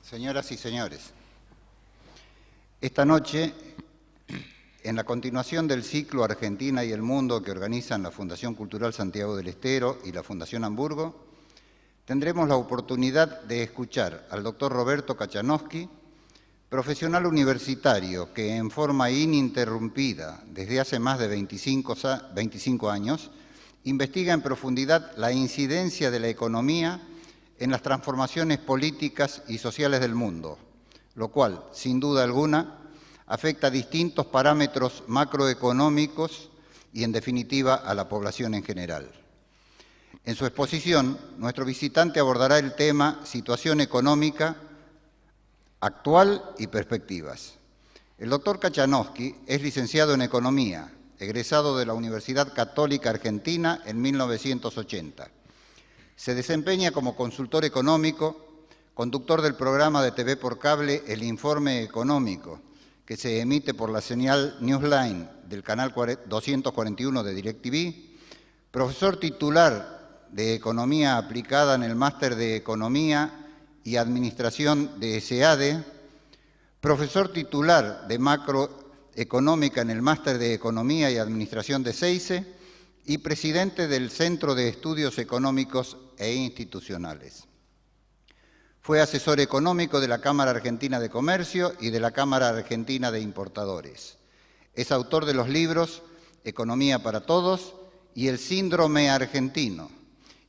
Señoras y señores, esta noche, en la continuación del ciclo Argentina y el Mundo que organizan la Fundación Cultural Santiago del Estero y la Fundación Hamburgo, tendremos la oportunidad de escuchar al doctor Roberto Kachanowski, profesional universitario que en forma ininterrumpida desde hace más de 25 años investiga en profundidad la incidencia de la economía en las transformaciones políticas y sociales del mundo, lo cual, sin duda alguna, afecta a distintos parámetros macroeconómicos y, en definitiva, a la población en general. En su exposición, nuestro visitante abordará el tema situación económica actual y perspectivas. El doctor Kachanowski es licenciado en Economía, egresado de la Universidad Católica Argentina en 1980. Se desempeña como consultor económico, conductor del programa de TV por cable El Informe Económico, que se emite por la señal Newsline del canal 241 de DirecTV, profesor titular de Economía Aplicada en el Máster de Economía y Administración de SEADE, profesor titular de Macroeconómica en el Máster de Economía y Administración de CEICE y presidente del Centro de Estudios Económicos e Institucionales. Fue asesor económico de la Cámara Argentina de Comercio y de la Cámara Argentina de Importadores. Es autor de los libros Economía para Todos y El Síndrome Argentino,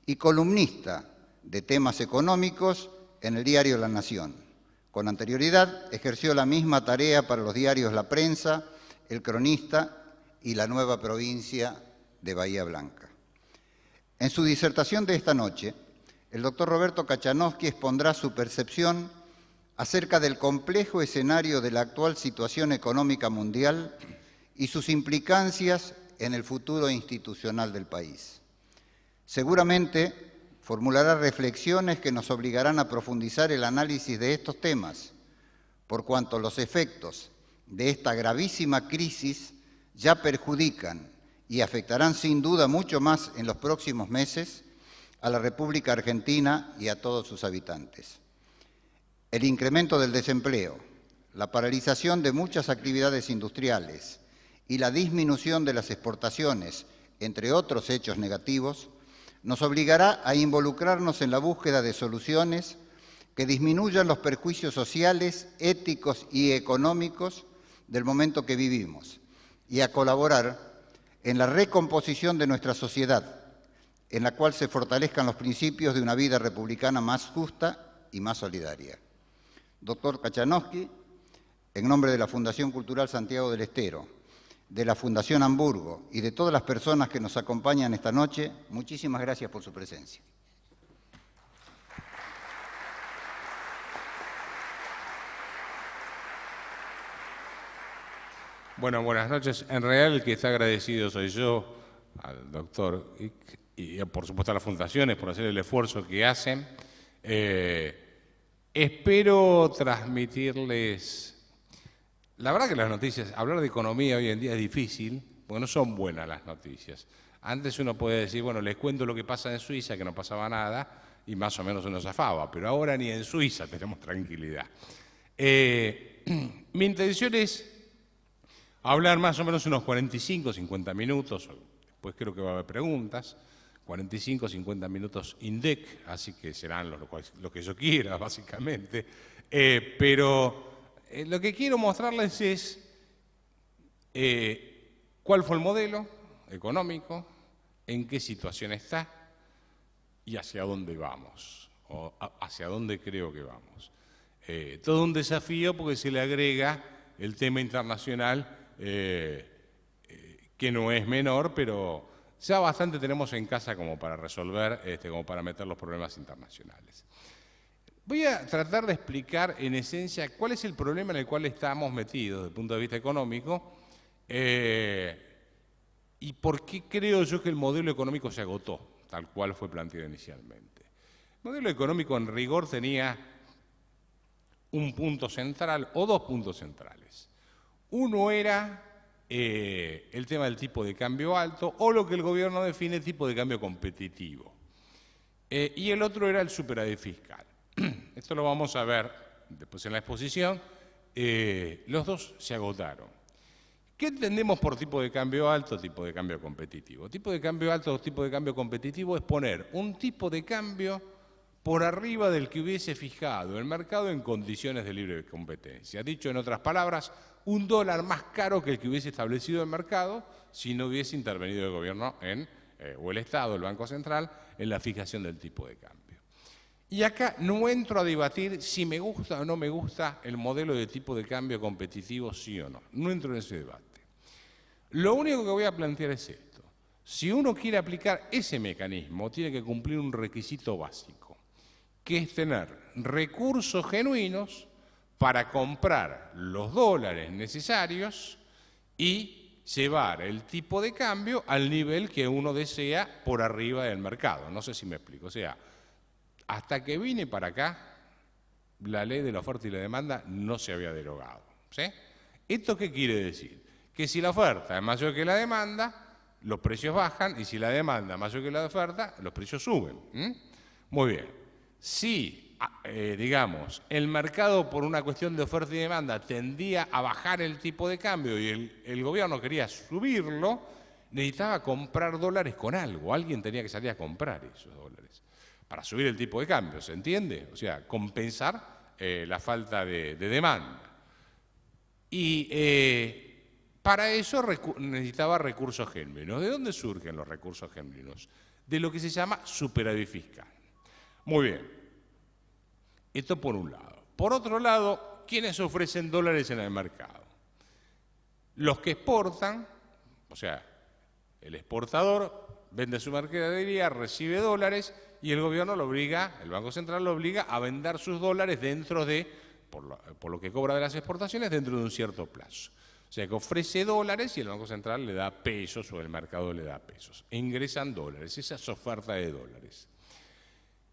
y columnista de temas económicos en el diario La Nación. Con anterioridad ejerció la misma tarea para los diarios La Prensa, El Cronista y La Nueva Provincia de Bahía Blanca. En su disertación de esta noche, el doctor Roberto Kachanowski expondrá su percepción acerca del complejo escenario de la actual situación económica mundial y sus implicancias en el futuro institucional del país. Seguramente formulará reflexiones que nos obligarán a profundizar el análisis de estos temas, por cuanto los efectos de esta gravísima crisis ya perjudican y afectarán sin duda mucho más en los próximos meses a la República Argentina y a todos sus habitantes. El incremento del desempleo, la paralización de muchas actividades industriales y la disminución de las exportaciones, entre otros hechos negativos, nos obligará a involucrarnos en la búsqueda de soluciones que disminuyan los perjuicios sociales, éticos y económicos del momento que vivimos y a colaborar en la recomposición de nuestra sociedad, en la cual se fortalezcan los principios de una vida republicana más justa y más solidaria. Doctor Kachanowski, en nombre de la Fundación Cultural Santiago del Estero, de la Fundación Hamburgo y de todas las personas que nos acompañan esta noche, muchísimas gracias por su presencia. Bueno, buenas noches. En realidad el que está agradecido soy yo, al doctor y por supuesto a las fundaciones por hacer el esfuerzo que hacen. Espero transmitirles... La verdad que las noticias, hablar de economía hoy en día es difícil, porque no son buenas las noticias. Antes uno puede decir, bueno, les cuento lo que pasa en Suiza, que no pasaba nada, y más o menos uno zafaba, pero ahora ni en Suiza tenemos tranquilidad. Mi intención es hablar más o menos unos 45, 50 minutos, después creo que va a haber preguntas, 45, 50 minutos INDEC, así que serán lo que yo quiera, básicamente. Pero lo que quiero mostrarles es cuál fue el modelo económico, en qué situación está y hacia dónde vamos, o hacia dónde creo que vamos. Todo un desafío porque se le agrega el tema internacional, que no es menor, pero ya bastante tenemos en casa como para resolver, como para meter los problemas internacionales. Voy a tratar de explicar en esencia cuál es el problema en el cual estamos metidos desde el punto de vista económico y por qué creo yo que el modelo económico se agotó, tal cual fue planteado inicialmente. El modelo económico en rigor tenía un punto central o dos puntos centrales. Uno era el tema del tipo de cambio alto o lo que el gobierno define tipo de cambio competitivo. Y el otro era el superávit fiscal. Esto lo vamos a ver después en la exposición, los dos se agotaron. ¿Qué entendemos por tipo de cambio alto, tipo de cambio competitivo? Tipo de cambio alto o tipo de cambio competitivo es poner un tipo de cambio por arriba del que hubiese fijado el mercado en condiciones de libre competencia. Dicho en otras palabras, un dólar más caro que el que hubiese establecido el mercado si no hubiese intervenido el gobierno o el Estado, el Banco Central, en la fijación del tipo de cambio. Y acá no entro a debatir si me gusta o no me gusta el modelo de tipo de cambio competitivo, sí o no. No entro en ese debate. Lo único que voy a plantear es esto. Si uno quiere aplicar ese mecanismo, tiene que cumplir un requisito básico, que es tener recursos genuinos para comprar los dólares necesarios y llevar el tipo de cambio al nivel que uno desea por arriba del mercado. No sé si me explico. O sea, hasta que vine para acá, la ley de la oferta y la demanda no se había derogado. ¿Sí? ¿Esto qué quiere decir? Que si la oferta es mayor que la demanda, los precios bajan, y si la demanda es mayor que la oferta, los precios suben. Muy bien. Si, digamos, el mercado por una cuestión de oferta y demanda tendía a bajar el tipo de cambio y el gobierno quería subirlo, necesitaba comprar dólares con algo. Alguien tenía que salir a comprar esos dólares para subir el tipo de cambio, ¿se entiende? O sea, compensar la falta de demanda. Y para eso necesitaba recursos genuinos. ¿De dónde surgen los recursos genuinos? De lo que se llama superávit fiscal. Muy bien. Esto por un lado. Por otro lado, ¿quiénes ofrecen dólares en el mercado? Los que exportan, o sea, el exportador vende su mercadería, recibe dólares y el gobierno lo obliga, el Banco Central lo obliga a vender sus dólares dentro de, por lo que cobra de las exportaciones, dentro de un cierto plazo. O sea, que ofrece dólares y el Banco Central le da pesos o el mercado le da pesos. Ingresan dólares, esa es oferta de dólares.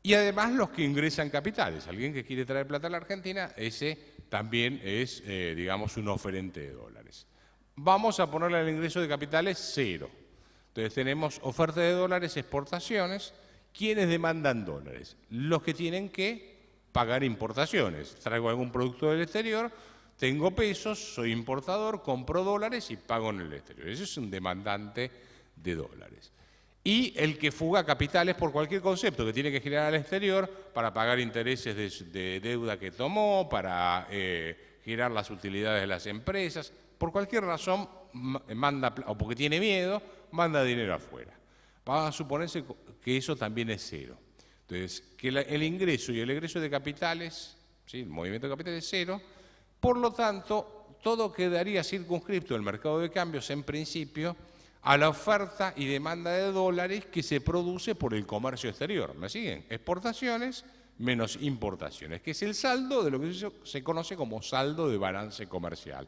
Y además los que ingresan capitales. Alguien que quiere traer plata a la Argentina, ese también es, digamos, un oferente de dólares. Vamos a ponerle al ingreso de capitales cero. Entonces tenemos oferta de dólares, exportaciones. ¿Quiénes demandan dólares? Los que tienen que pagar importaciones. Traigo algún producto del exterior, tengo pesos, soy importador, compro dólares y pago en el exterior. Ese es un demandante de dólares. Y el que fuga capitales por cualquier concepto que tiene que girar al exterior para pagar intereses de deuda que tomó, para girar las utilidades de las empresas, por cualquier razón manda, o porque tiene miedo, manda dinero afuera. Va a suponerse que eso también es cero. Entonces, que el ingreso y el egreso de capitales, ¿sí? El movimiento de capitales es cero. Por lo tanto, todo quedaría circunscripto el mercado de cambios, en principio, a la oferta y demanda de dólares que se produce por el comercio exterior. ¿Me siguen? Exportaciones menos importaciones, que es el saldo de lo que se conoce como saldo de balance comercial.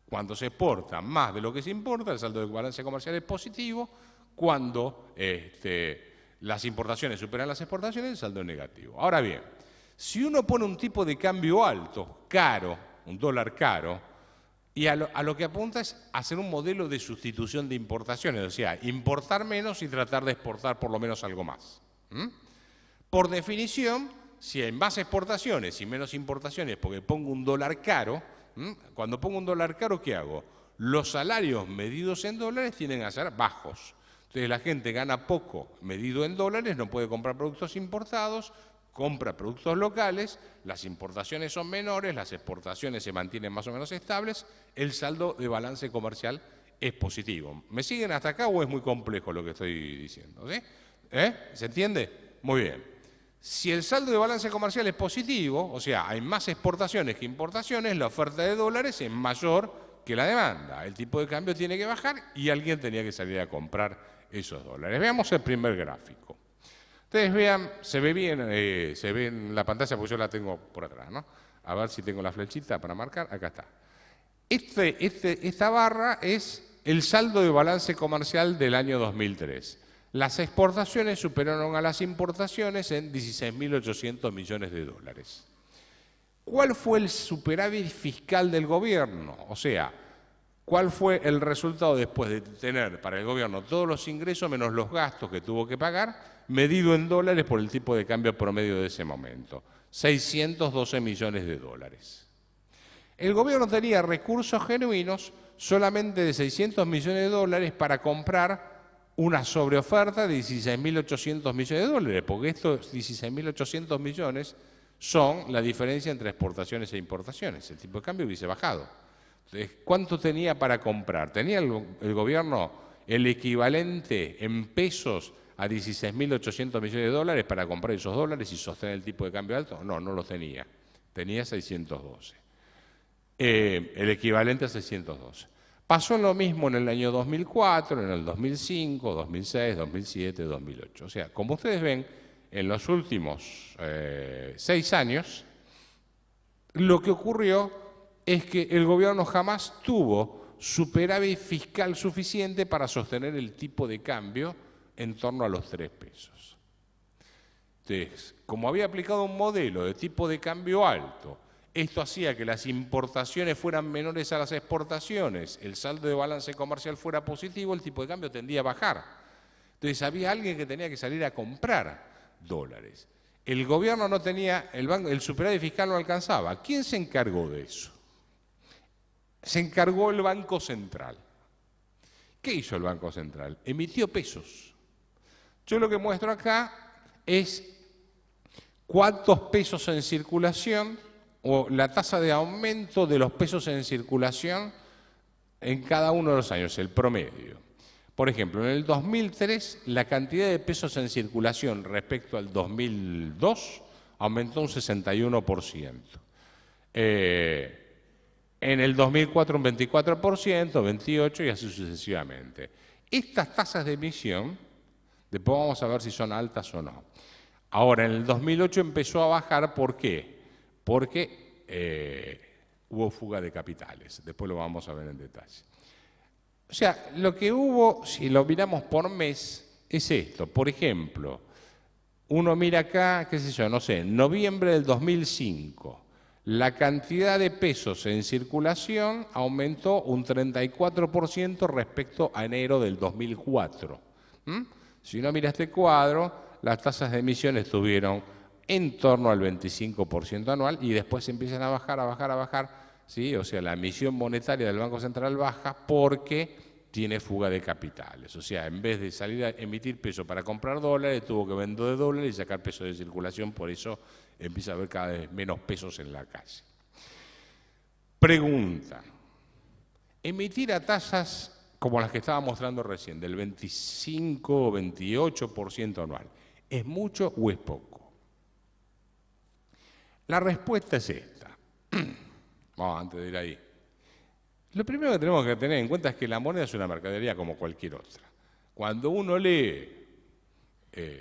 Cuando se exporta más de lo que se importa, el saldo de balance comercial es positivo. Cuando las importaciones superan las exportaciones, el saldo es negativo. Ahora bien, si uno pone un tipo de cambio alto, caro, un dólar caro, y a lo que apunta es hacer un modelo de sustitución de importaciones, o sea, importar menos y tratar de exportar por lo menos algo más. Por definición, si hay más exportaciones y menos importaciones porque pongo un dólar caro, cuando pongo un dólar caro, ¿qué hago? Los salarios medidos en dólares tienden a ser bajos. Entonces la gente gana poco medido en dólares, no puede comprar productos importados, compra productos locales, las importaciones son menores, las exportaciones se mantienen más o menos estables, el saldo de balance comercial es positivo. ¿Me siguen hasta acá o es muy complejo lo que estoy diciendo? ¿Sí? ¿Se entiende? Muy bien. Si el saldo de balance comercial es positivo, o sea, hay más exportaciones que importaciones, la oferta de dólares es mayor que la demanda. El tipo de cambio tiene que bajar y alguien tenía que salir a comprar esos dólares. Veamos el primer gráfico. Ustedes vean, se ve bien, se ve en la pantalla porque yo la tengo por atrás, ¿no? A ver si tengo la flechita para marcar, acá está. Esta barra es el saldo de balance comercial del año 2003. Las exportaciones superaron a las importaciones en 16.800 millones de dólares. ¿Cuál fue el superávit fiscal del gobierno? O sea, ¿cuál fue el resultado después de tener para el gobierno todos los ingresos menos los gastos que tuvo que pagar, medido en dólares por el tipo de cambio promedio de ese momento? 612 millones de dólares. El gobierno tenía recursos genuinos solamente de 600 millones de dólares para comprar una sobreoferta de 16.800 millones de dólares, porque estos 16.800 millones son la diferencia entre exportaciones e importaciones. El tipo de cambio hubiese bajado. Entonces, ¿cuánto tenía para comprar? ¿Tenía el gobierno el equivalente en pesos a 16.800 millones de dólares para comprar esos dólares y sostener el tipo de cambio alto? No, no lo tenía. Tenía 612. El equivalente a 612. Pasó lo mismo en el año 2004, en el 2005, 2006, 2007, 2008. O sea, como ustedes ven, en los últimos 6 años, lo que ocurrió es que el gobierno jamás tuvo superávit fiscal suficiente para sostener el tipo de cambio en torno a los 3 pesos. Entonces, como había aplicado un modelo de tipo de cambio alto, esto hacía que las importaciones fueran menores a las exportaciones, el saldo de balance comercial fuera positivo, el tipo de cambio tendía a bajar. Entonces había alguien que tenía que salir a comprar dólares. El gobierno no tenía, el superávit fiscal no alcanzaba. ¿Quién se encargó de eso? Se encargó el Banco Central. ¿Qué hizo el Banco Central? Emitió pesos. Yo lo que muestro acá es cuántos pesos en circulación o la tasa de aumento de los pesos en circulación en cada uno de los años, el promedio. Por ejemplo, en el 2003 la cantidad de pesos en circulación respecto al 2002 aumentó un 61%. En el 2004 un 24%, 28% y así sucesivamente. Estas tasas de emisión, después vamos a ver si son altas o no. Ahora, en el 2008 empezó a bajar, ¿por qué? Porque hubo fuga de capitales, después lo vamos a ver en detalle. O sea, lo que hubo, si lo miramos por mes, es esto. Por ejemplo, uno mira acá, qué sé yo, no sé, en noviembre del 2005, la cantidad de pesos en circulación aumentó un 34% respecto a enero del 2004. Si uno mira este cuadro, las tasas de emisión estuvieron en torno al 25% anual y después empiezan a bajar, a bajar, a bajar, ¿sí? O sea, la emisión monetaria del Banco Central baja porque tiene fuga de capitales. O sea, en vez de salir a emitir pesos para comprar dólares, tuvo que vender dólares y sacar pesos de circulación, por eso empieza a haber cada vez menos pesos en la calle. Pregunta: emitir a tasas como las que estaba mostrando recién, del 25 o 28% anual, ¿es mucho o es poco? La respuesta es esta. Vamos, antes de ir ahí. Lo primero que tenemos que tener en cuenta es que la moneda es una mercadería como cualquier otra. Cuando uno lee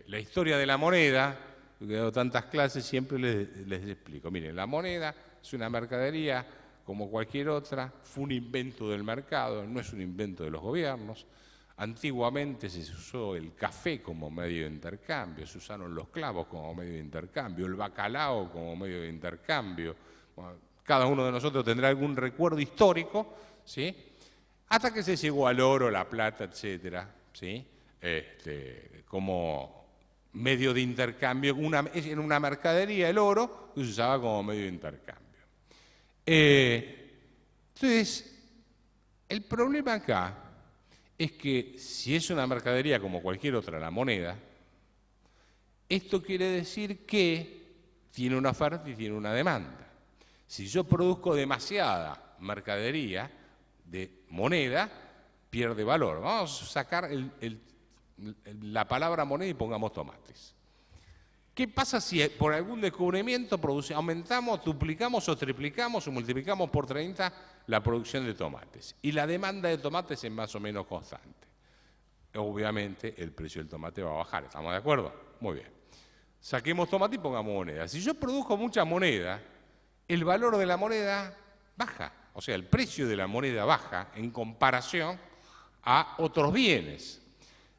la historia de la moneda, yo he dado tantas clases, siempre les explico. Miren, la moneda es una mercadería como cualquier otra, fue un invento del mercado, no es un invento de los gobiernos. Antiguamente se usó el café como medio de intercambio, se usaron los clavos como medio de intercambio, el bacalao como medio de intercambio. Bueno, cada uno de nosotros tendrá algún recuerdo histórico, ¿sí? Hasta que se llegó al oro, la plata, etcétera, ¿sí? Como medio de intercambio, en una mercadería el oro que se usaba como medio de intercambio. Entonces, el problema acá es que si es una mercadería como cualquier otra, la moneda, esto quiere decir que tiene una oferta y tiene una demanda. Si yo produzco demasiada mercadería de moneda, pierde valor. Vamos a sacar la palabra moneda y pongamos tomates. ¿Qué pasa si por algún descubrimiento aumentamos, duplicamos o triplicamos o multiplicamos por 30 la producción de tomates? Y la demanda de tomates es más o menos constante. Obviamente el precio del tomate va a bajar, ¿estamos de acuerdo? Muy bien. Saquemos tomate y pongamos moneda. Si yo produzco mucha moneda, el valor de la moneda baja. O sea, el precio de la moneda baja en comparación a otros bienes.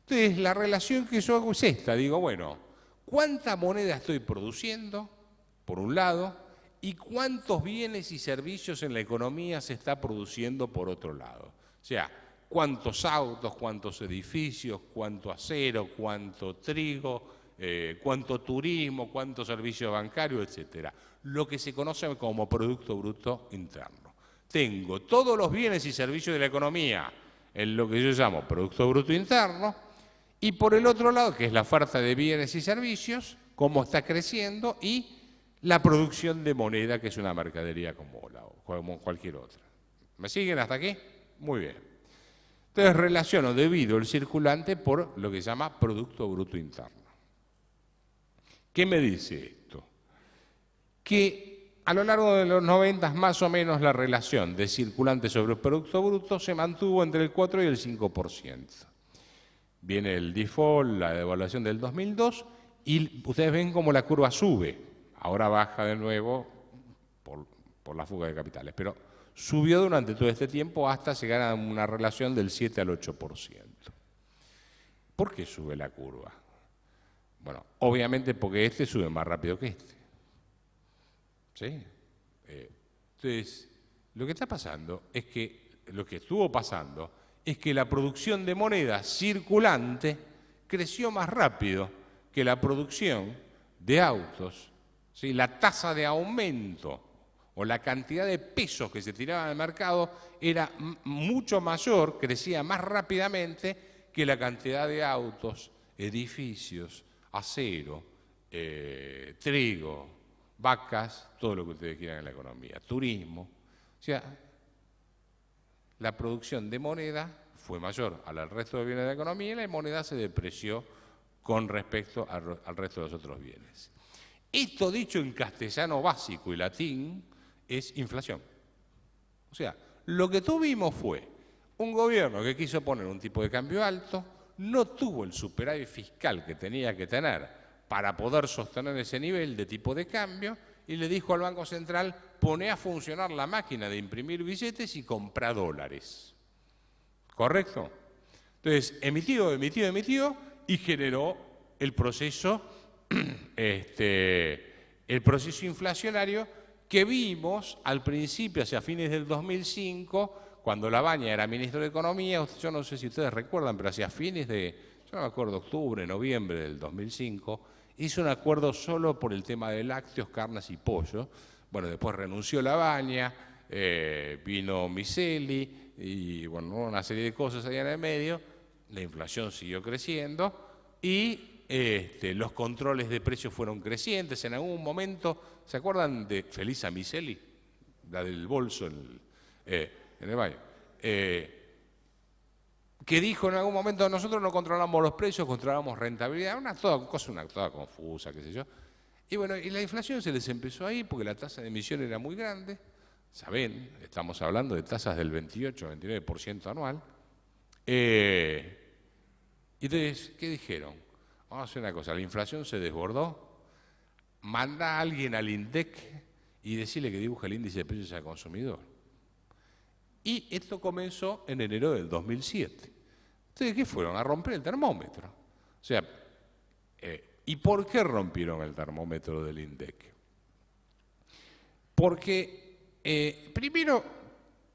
Entonces, la relación que yo hago es esta. Digo, bueno, ¿cuánta moneda estoy produciendo, por un lado, y cuántos bienes y servicios en la economía se está produciendo, por otro lado? O sea, cuántos autos, cuántos edificios, cuánto acero, cuánto trigo, cuánto turismo, cuánto servicio bancario, etcétera. Lo que se conoce como Producto Bruto Interno. Tengo todos los bienes y servicios de la economía en lo que yo llamo Producto Bruto Interno, y por el otro lado, que es la oferta de bienes y servicios, cómo está creciendo, y la producción de moneda, que es una mercadería como cualquier otra. ¿Me siguen hasta aquí? Muy bien. Entonces relaciono debido el circulante por lo que se llama Producto Bruto Interno. ¿Qué me dice esto? Que a lo largo de los 90 más o menos la relación de circulante sobre Producto Bruto se mantuvo entre el 4 y el 5%. Viene el default, la devaluación del 2002, y ustedes ven cómo la curva sube. Ahora baja de nuevo por la fuga de capitales, pero subió durante todo este tiempo hasta llegar a una relación del 7 al 8%. ¿Por qué sube la curva? Bueno, obviamente porque este sube más rápido que este. ¿Sí? Entonces, lo que está pasando es que, lo que estuvo pasando es que la producción de moneda circulante creció más rápido que la producción de autos. ¿Sí? La tasa de aumento o la cantidad de pesos que se tiraban al mercado era mucho mayor, crecía más rápidamente que la cantidad de autos, edificios, acero, trigo, vacas, todo lo que ustedes quieran en la economía, turismo. O sea, la producción de moneda fue mayor al resto de bienes de la economía y la moneda se depreció con respecto al resto de los otros bienes. Esto dicho en castellano básico y latín es inflación. O sea, lo que tuvimos fue un gobierno que quiso poner un tipo de cambio alto, no tuvo el superávit fiscal que tenía que tener para poder sostener ese nivel de tipo de cambio y le dijo al Banco Central, poné a funcionar la máquina de imprimir billetes y comprá dólares. ¿Correcto? Entonces, emitió y generó el proceso inflacionario que vimos al principio, hacia fines del 2005, cuando Labaña era ministro de Economía. Yo no sé si ustedes recuerdan, pero hacia fines de, yo no me acuerdo, octubre, noviembre del 2005, hizo un acuerdo solo por el tema de lácteos, carnes y pollo. Bueno, después renunció Labaña, vino Miseli y bueno, una serie de cosas allá en el medio. La inflación siguió creciendo y los controles de precios fueron crecientes. En algún momento, ¿se acuerdan de Felisa Miseli? La del bolso en el baño. Que dijo en algún momento, nosotros no controlamos los precios, controlamos rentabilidad, una cosa toda confusa, qué sé yo. Y bueno, y la inflación se les empezó ahí porque la tasa de emisión era muy grande. Saben, estamos hablando de tasas del 28-29% anual. Entonces, ¿qué dijeron? Vamos a hacer una cosa, la inflación se desbordó, manda a alguien al INDEC y decirle que dibuje el índice de precios al consumidor. Y esto comenzó en enero del 2007. Entonces, ¿qué fueron? A romper el termómetro. O sea, ¿y por qué rompieron el termómetro del INDEC? Porque, primero,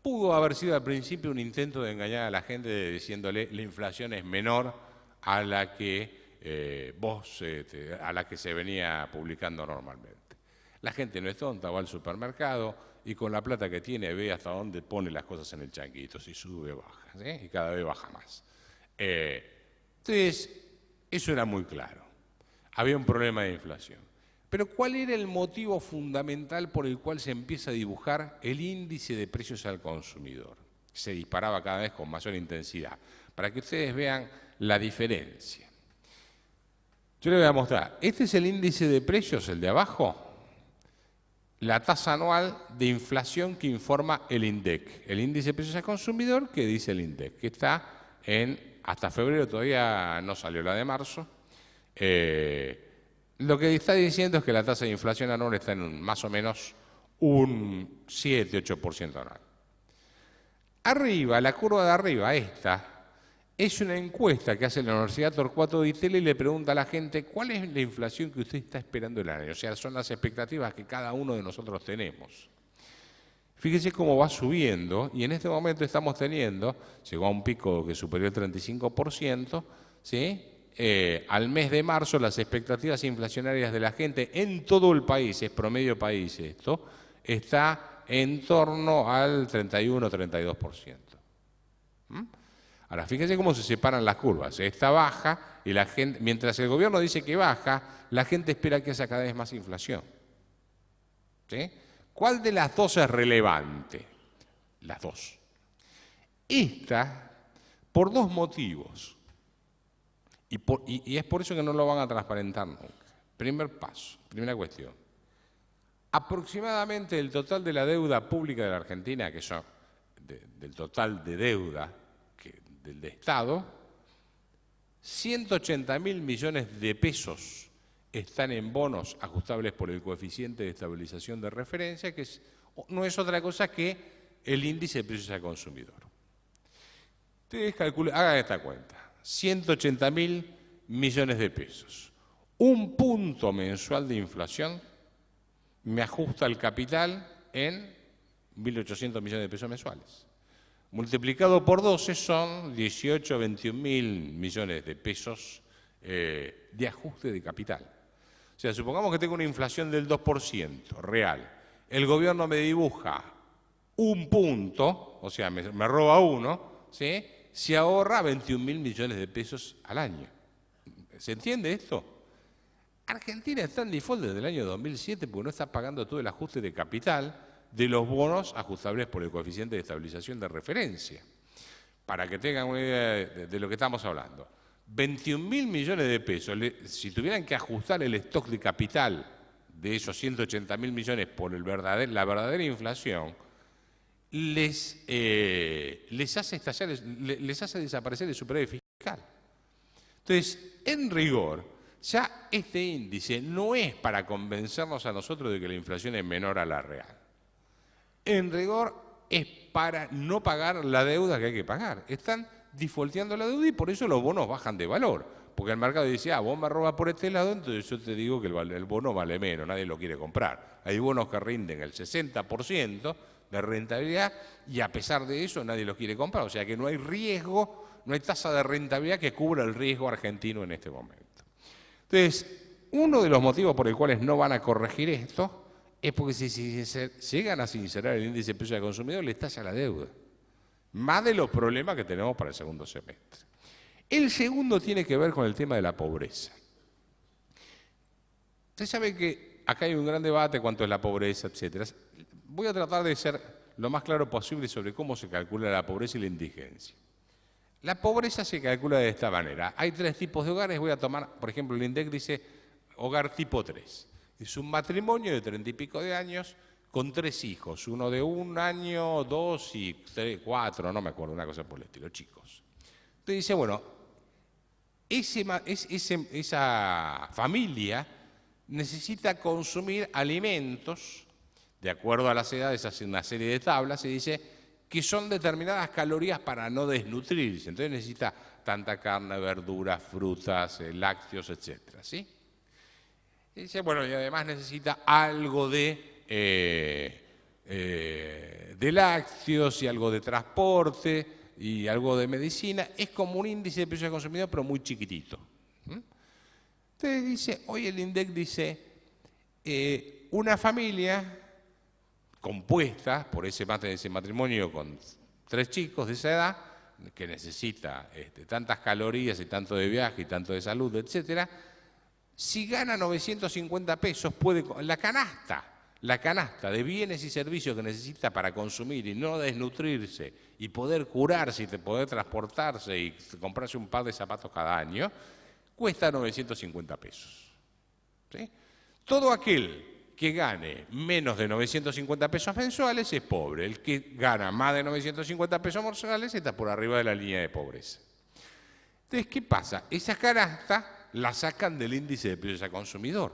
pudo haber sido al principio un intento de engañar a la gente diciéndole la inflación es menor a la que a la que se venía publicando normalmente. La gente no es tonta, va al supermercado y con la plata que tiene ve hasta dónde pone las cosas en el changuito, si sube o baja, ¿sí? Y cada vez baja más. Entonces, eso era muy claro. Había un problema de inflación. Pero ¿cuál era el motivo fundamental por el cual se empieza a dibujar el índice de precios al consumidor? Se disparaba cada vez con mayor intensidad. Para que ustedes vean la diferencia. Yo les voy a mostrar. Este es el índice de precios, el de abajo. La tasa anual de inflación que informa el INDEC. El índice de precios al consumidor que dice el INDEC, que está hasta febrero, todavía no salió la de marzo. Lo que está diciendo es que la tasa de inflación anual está en más o menos un 7-8% anual. Arriba, la curva de arriba, esta, es una encuesta que hace la Universidad Torcuato Di Tella y le pregunta a la gente cuál es la inflación que usted está esperando el año. O sea, son las expectativas que cada uno de nosotros tenemos. Fíjese cómo va subiendo y en este momento estamos teniendo, llegó a un pico que superior al 35%, ¿sí? al mes de marzo las expectativas inflacionarias de la gente en todo el país, es promedio país esto, está en torno al 31-32%. Ahora, fíjense cómo se separan las curvas. Esta baja y la gente, mientras el gobierno dice que baja, la gente espera que haya cada vez más inflación. ¿Sí? ¿Cuál de las dos es relevante? Las dos. Esta, por dos motivos. Y es por eso que no lo van a transparentar nunca. Primer paso, primera cuestión. Aproximadamente el total de la deuda pública de la Argentina, que son del total de deuda del Estado, 180.000 millones de pesos están en bonos ajustables por el coeficiente de estabilización de referencia, que no es otra cosa que el índice de precios al consumidor. Ustedes calculen, hagan esta cuenta, 180.000 millones de pesos. Un punto mensual de inflación me ajusta el capital en 1.800 millones de pesos mensuales. Multiplicado por 12 son 18, 21.000 millones de pesos de ajuste de capital. O sea, supongamos que tengo una inflación del 2% real. El gobierno me dibuja un punto, o sea, me roba uno, ¿sí? Se ahorra 21.000 millones de pesos al año. ¿Se entiende esto? Argentina está en default desde el año 2007 porque no está pagando todo el ajuste de capital de los bonos ajustables por el coeficiente de estabilización de referencia. Para que tengan una idea de lo que estamos hablando. 21.000 millones de pesos, si tuvieran que ajustar el stock de capital de esos 180.000 millones por la verdadera inflación, les hace desaparecer el superávit fiscal. Entonces, en rigor, ya este índice no es para convencernos a nosotros de que la inflación es menor a la real. En rigor es para no pagar la deuda que hay que pagar. Están defaulteando la deuda y por eso los bonos bajan de valor. Porque el mercado dice, vos me robas por este lado, entonces yo te digo que el bono vale menos, nadie lo quiere comprar. Hay bonos que rinden el 60% de rentabilidad y a pesar de eso nadie los quiere comprar. O sea que no hay riesgo, no hay tasa de rentabilidad que cubra el riesgo argentino en este momento. Entonces, uno de los motivos por los cuales no van a corregir esto es porque si llegan a sincerar el índice de precios al consumidor, le estalla la deuda. Más de los problemas que tenemos para el segundo semestre. El segundo tiene que ver con el tema de la pobreza. Usted sabe que acá hay un gran debate cuanto a la pobreza, etc. Voy a tratar de ser lo más claro posible sobre cómo se calcula la pobreza y la indigencia. La pobreza se calcula de esta manera. Hay 3 tipos de hogares. Voy a tomar, por ejemplo, el INDEC dice hogar tipo 3. Es un matrimonio de 30 y pico de años con 3 hijos, uno de 1 año, 2 y 3, 4, no me acuerdo, una cosa por el estilo, chicos. Entonces dice, bueno, esa familia necesita consumir alimentos, de acuerdo a las edades, hace una serie de tablas, y dice que son determinadas calorías para no desnutrirse. Entonces necesita tanta carne, verduras, frutas, lácteos, etcétera, ¿sí? Y dice, bueno, y además necesita algo de lácteos y algo de transporte y algo de medicina. Es como un índice de precios al consumidor, pero muy chiquitito. Entonces dice, hoy el INDEC dice, una familia compuesta por ese matrimonio con 3 chicos de esa edad, que necesita tantas calorías y tanto de viaje y tanto de salud, etcétera, si gana 950 pesos, puede, la canasta de bienes y servicios que necesita para consumir y no desnutrirse y poder curarse y poder transportarse y comprarse un par de zapatos cada año, cuesta 950 pesos. ¿Sí? Todo aquel que gane menos de 950 pesos mensuales es pobre. El que gana más de 950 pesos mensuales está por arriba de la línea de pobreza. Entonces, ¿qué pasa? Esa canasta la sacan del índice de precios al consumidor.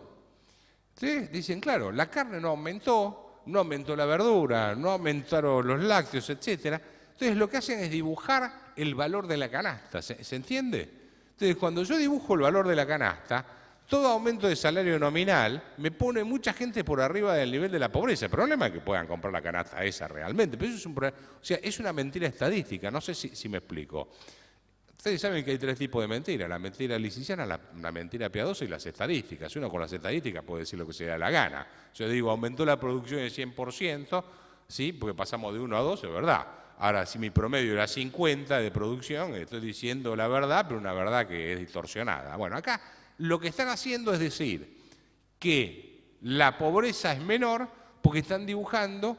¿Sí? Dicen, claro, la carne no aumentó la verdura, no aumentaron los lácteos, etcétera. Entonces lo que hacen es dibujar el valor de la canasta, ¿se entiende? Entonces cuando yo dibujo el valor de la canasta, todo aumento de salario nominal me pone mucha gente por arriba del nivel de la pobreza. El problema es que puedan comprar la canasta esa realmente, pero eso es es una mentira estadística, no sé si me explico. Ustedes saben que hay tres tipos de mentiras: la mentira lisiciana, la mentira piadosa y las estadísticas. Uno con las estadísticas puede decir lo que se le da la gana. Yo digo, aumentó la producción en 100%, sí, porque pasamos de 1 a 2, es verdad. Ahora, si mi promedio era 50 de producción, estoy diciendo la verdad, pero una verdad que es distorsionada. Bueno, acá lo que están haciendo es decir que la pobreza es menor porque están dibujando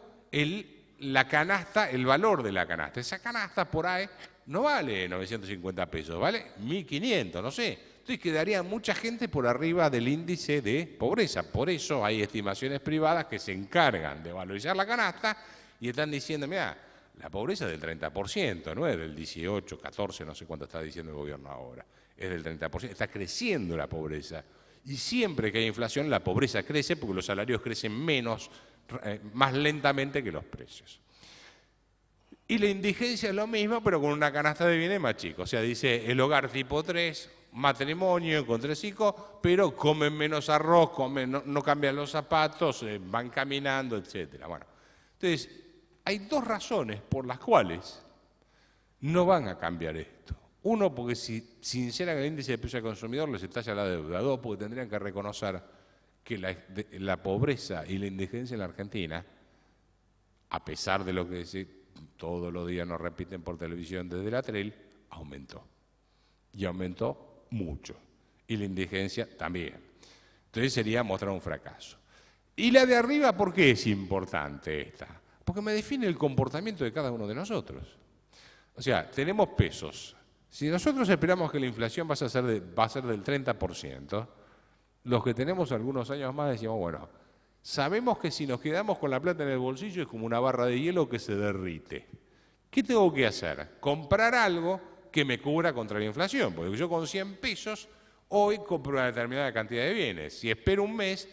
la canasta, el valor de la canasta. Esa canasta por ahí no vale 950 pesos, vale 1.500, no sé. Entonces quedaría mucha gente por arriba del índice de pobreza. Por eso hay estimaciones privadas que se encargan de valorizar la canasta y están diciendo, mira, la pobreza es del 30%, no es del 18, 14, no sé cuánto está diciendo el gobierno ahora. Es del 30%, está creciendo la pobreza. Y siempre que hay inflación, la pobreza crece porque los salarios crecen más lentamente que los precios. Y la indigencia es lo mismo, pero con una canasta de bienes más chica. O sea, dice el hogar tipo 3, matrimonio con 3 hijos, pero comen menos arroz, no cambian los zapatos, van caminando, etc. Bueno, entonces, hay dos razones por las cuales no van a cambiar esto. Uno, porque si sinceran el índice de precio al consumidor, les estalla la deuda. Dos, porque tendrían que reconocer que la pobreza y la indigencia en la Argentina, a pesar de lo que todos los días nos repiten por televisión desde la Tril, aumentó. Y aumentó mucho. Y la indigencia también. Entonces sería mostrar un fracaso. Y la de arriba, ¿por qué es importante esta? Porque me define el comportamiento de cada uno de nosotros. O sea, tenemos pesos. Si nosotros esperamos que la inflación va a ser del 30%, los que tenemos algunos años más decimos, bueno, sabemos que si nos quedamos con la plata en el bolsillo es como una barra de hielo que se derrite. ¿Qué tengo que hacer? Comprar algo que me cubra contra la inflación, porque yo con 100 pesos hoy compro una determinada cantidad de bienes. Si espero un mes,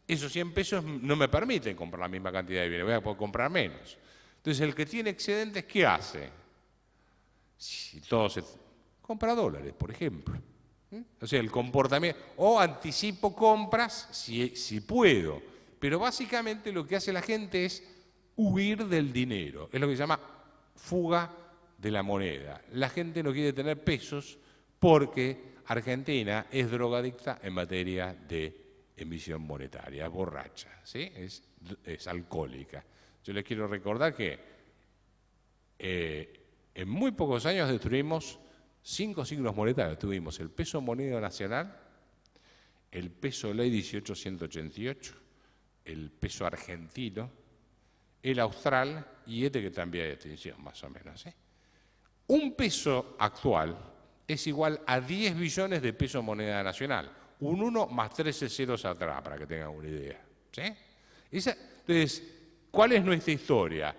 esos 100 pesos no me permiten comprar la misma cantidad de bienes, voy a poder comprar menos. Entonces el que tiene excedentes, ¿qué hace? Si todo compra dólares, por ejemplo. O sea, el comportamiento, o anticipo compras si puedo, pero básicamente lo que hace la gente es huir del dinero, es lo que se llama fuga de la moneda. La gente no quiere tener pesos porque Argentina es drogadicta en materia de emisión monetaria, es borracha, ¿sí? Es alcohólica. Yo les quiero recordar que en muy pocos años destruimos 5 signos monetarios. Tuvimos el peso moneda nacional, el peso ley 18.188, el peso argentino, el austral y este que también hay extinción, más o menos. Un peso actual es igual a 10 billones de peso moneda nacional. Un 1 más 13 ceros atrás, para que tengan una idea. ¿Sí? Entonces, ¿cuál es nuestra historia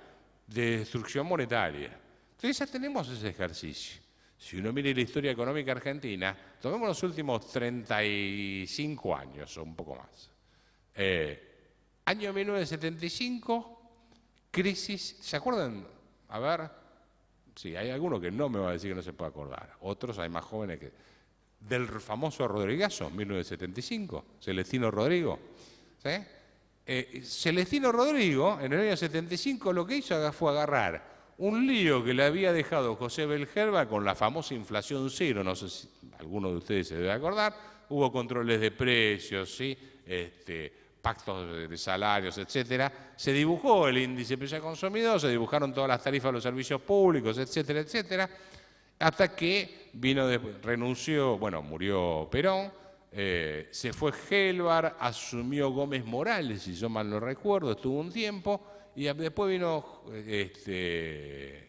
de destrucción monetaria? Entonces ya tenemos ese ejercicio. Si uno mira la historia económica argentina, tomemos los últimos 35 años o un poco más. Año 1975, crisis, ¿se acuerdan? A ver, sí, hay algunos que no me va a decir que no se puede acordar, otros hay más jóvenes que... Del famoso Rodrigazo, 1975, Celestino Rodrigo. ¿Sí? Celestino Rodrigo, en el año 75, lo que hizo fue agarrar un lío que le había dejado José Belgerba con la famosa inflación cero, no sé si alguno de ustedes se debe acordar, hubo controles de precios, ¿sí? Pactos de salarios, etcétera. Se dibujó el índice de precio al consumidor, se dibujaron todas las tarifas de los servicios públicos, etcétera, etcétera, hasta que renunció, bueno, murió Perón, se fue Gelbar, asumió Gómez Morales, si yo mal no recuerdo, estuvo un tiempo, y después vino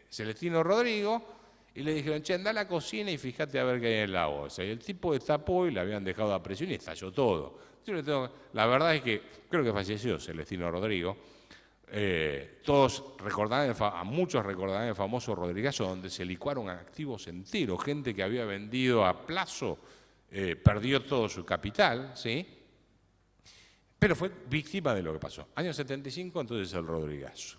Celestino Rodrigo y le dijeron, che, anda a la cocina y fíjate a ver qué hay en la bolsa. Y el tipo destapó y le habían dejado a presión y estalló todo. La verdad es que creo que falleció Celestino Rodrigo. Todos recordarán, a muchos recordarán el famoso Rodrigazo, donde se licuaron activos enteros, gente que había vendido a plazo, perdió todo su capital, ¿sí? Pero fue víctima de lo que pasó. Año 75, entonces el Rodrigazo.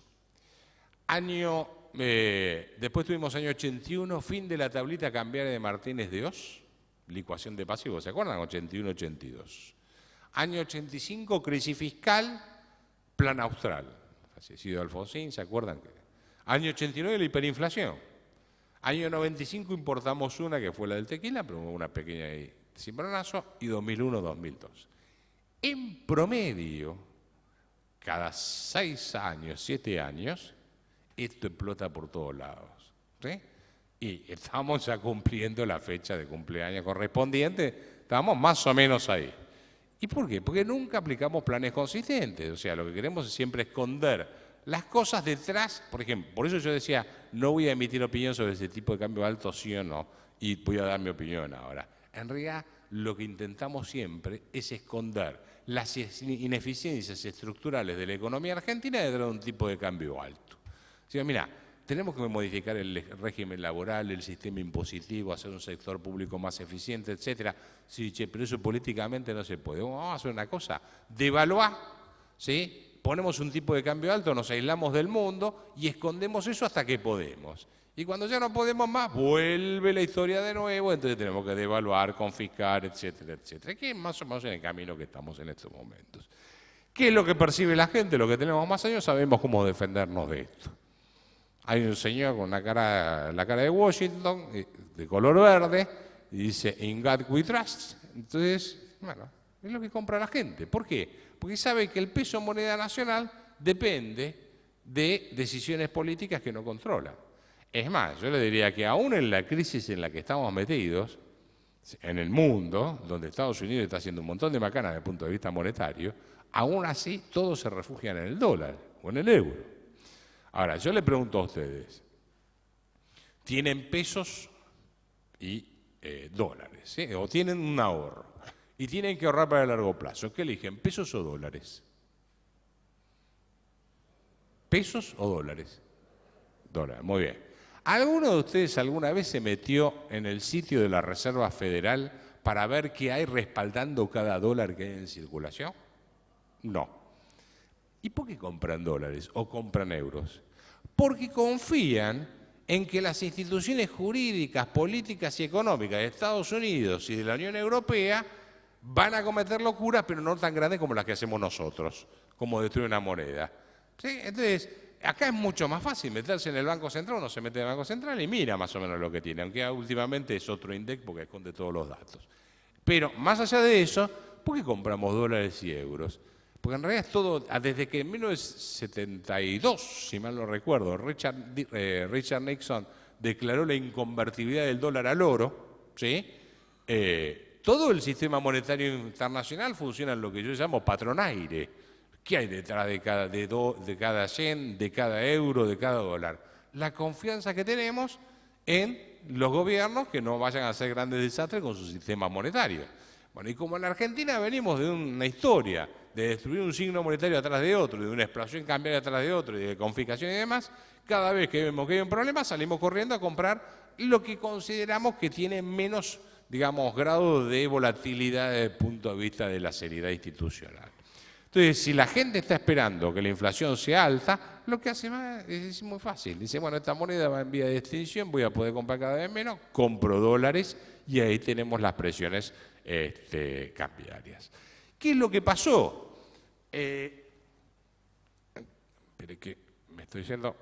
Después tuvimos año 81, fin de la tablita cambiaria de Martínez de Oz, licuación de pasivos, ¿se acuerdan? 81-82. Año 85, crisis fiscal, plan austral. Fallecido Alfonsín, ¿se acuerdan? Año 89, la hiperinflación. Año 95 importamos una que fue la del tequila, pero una pequeña cimbronazo, y 2001-2002. En promedio, cada 6 años, 7 años, esto explota por todos lados, ¿sí? Y estamos ya cumpliendo la fecha de cumpleaños correspondiente, estamos más o menos ahí. ¿Y por qué? Porque nunca aplicamos planes consistentes, o sea, lo que queremos es siempre esconder las cosas detrás. Por ejemplo, por eso yo decía, no voy a emitir opinión sobre ese tipo de cambio alto, sí o no, y voy a dar mi opinión ahora. En realidad, lo que intentamos siempre es esconder las ineficiencias estructurales de la economía argentina detrás de un tipo de cambio alto. O sea, mira, tenemos que modificar el régimen laboral, el sistema impositivo, hacer un sector público más eficiente, etcétera. Sí, che, pero eso políticamente no se puede. Vamos a hacer una cosa, devaluar, ¿sí? Ponemos un tipo de cambio alto, nos aislamos del mundo y escondemos eso hasta que podemos. Y cuando ya no podemos más, vuelve la historia de nuevo, entonces tenemos que devaluar, confiscar, etcétera, etcétera. Que es más o menos en el camino que estamos en estos momentos. ¿Qué es lo que percibe la gente? Lo que tenemos más años, sabemos cómo defendernos de esto. Hay un señor con la cara de Washington, de color verde, y dice, "In God we trust". Entonces, bueno, es lo que compra la gente. ¿Por qué? Porque sabe que el peso moneda nacional depende de decisiones políticas que no controla. Es más, yo le diría que aún en la crisis en la que estamos metidos, en el mundo, donde Estados Unidos está haciendo un montón de macanas desde el punto de vista monetario, aún así todos se refugian en el dólar o en el euro. Ahora, yo le pregunto a ustedes, tienen pesos y dólares, ¿sí? O tienen un ahorro y tienen que ahorrar para el largo plazo. ¿Qué eligen, pesos o dólares? ¿Pesos o dólares? Dólares, muy bien. ¿Alguno de ustedes alguna vez se metió en el sitio de la Reserva Federal para ver qué hay respaldando cada dólar que hay en circulación? No. ¿Y por qué compran dólares o compran euros? Porque confían en que las instituciones jurídicas, políticas y económicas de Estados Unidos y de la Unión Europea van a cometer locuras, pero no tan grandes como las que hacemos nosotros, como destruir una moneda. ¿Sí? Entonces, acá es mucho más fácil meterse en el Banco Central, uno se mete en el Banco Central y mira más o menos lo que tiene, aunque últimamente es otro INDEC porque esconde todos los datos. Pero más allá de eso, ¿por qué compramos dólares y euros? Porque en realidad es todo, desde que en 1972, si mal no recuerdo, Richard Nixon declaró la inconvertibilidad del dólar al oro, ¿sí? Todo el sistema monetario internacional funciona en lo que yo llamo patronaire. ¿Qué hay detrás de cada yen, de cada euro, de cada dólar? La confianza que tenemos en los gobiernos que no vayan a hacer grandes desastres con su sistema monetario. Bueno, y como en la Argentina venimos de una historia de destruir un signo monetario atrás de otro, de una explosión cambiaria atrás de otro, y de confiscación y demás, cada vez que vemos que hay un problema salimos corriendo a comprar lo que consideramos que tiene menos, digamos, grado de volatilidad desde el punto de vista de la seriedad institucional. Entonces, si la gente está esperando que la inflación sea alta, lo que hace es muy fácil. Dice, bueno, esta moneda va en vía de extinción, voy a poder comprar cada vez menos, compro dólares y ahí tenemos las presiones cambiarias. ¿Qué es lo que pasó? Espere que me estoy yendo.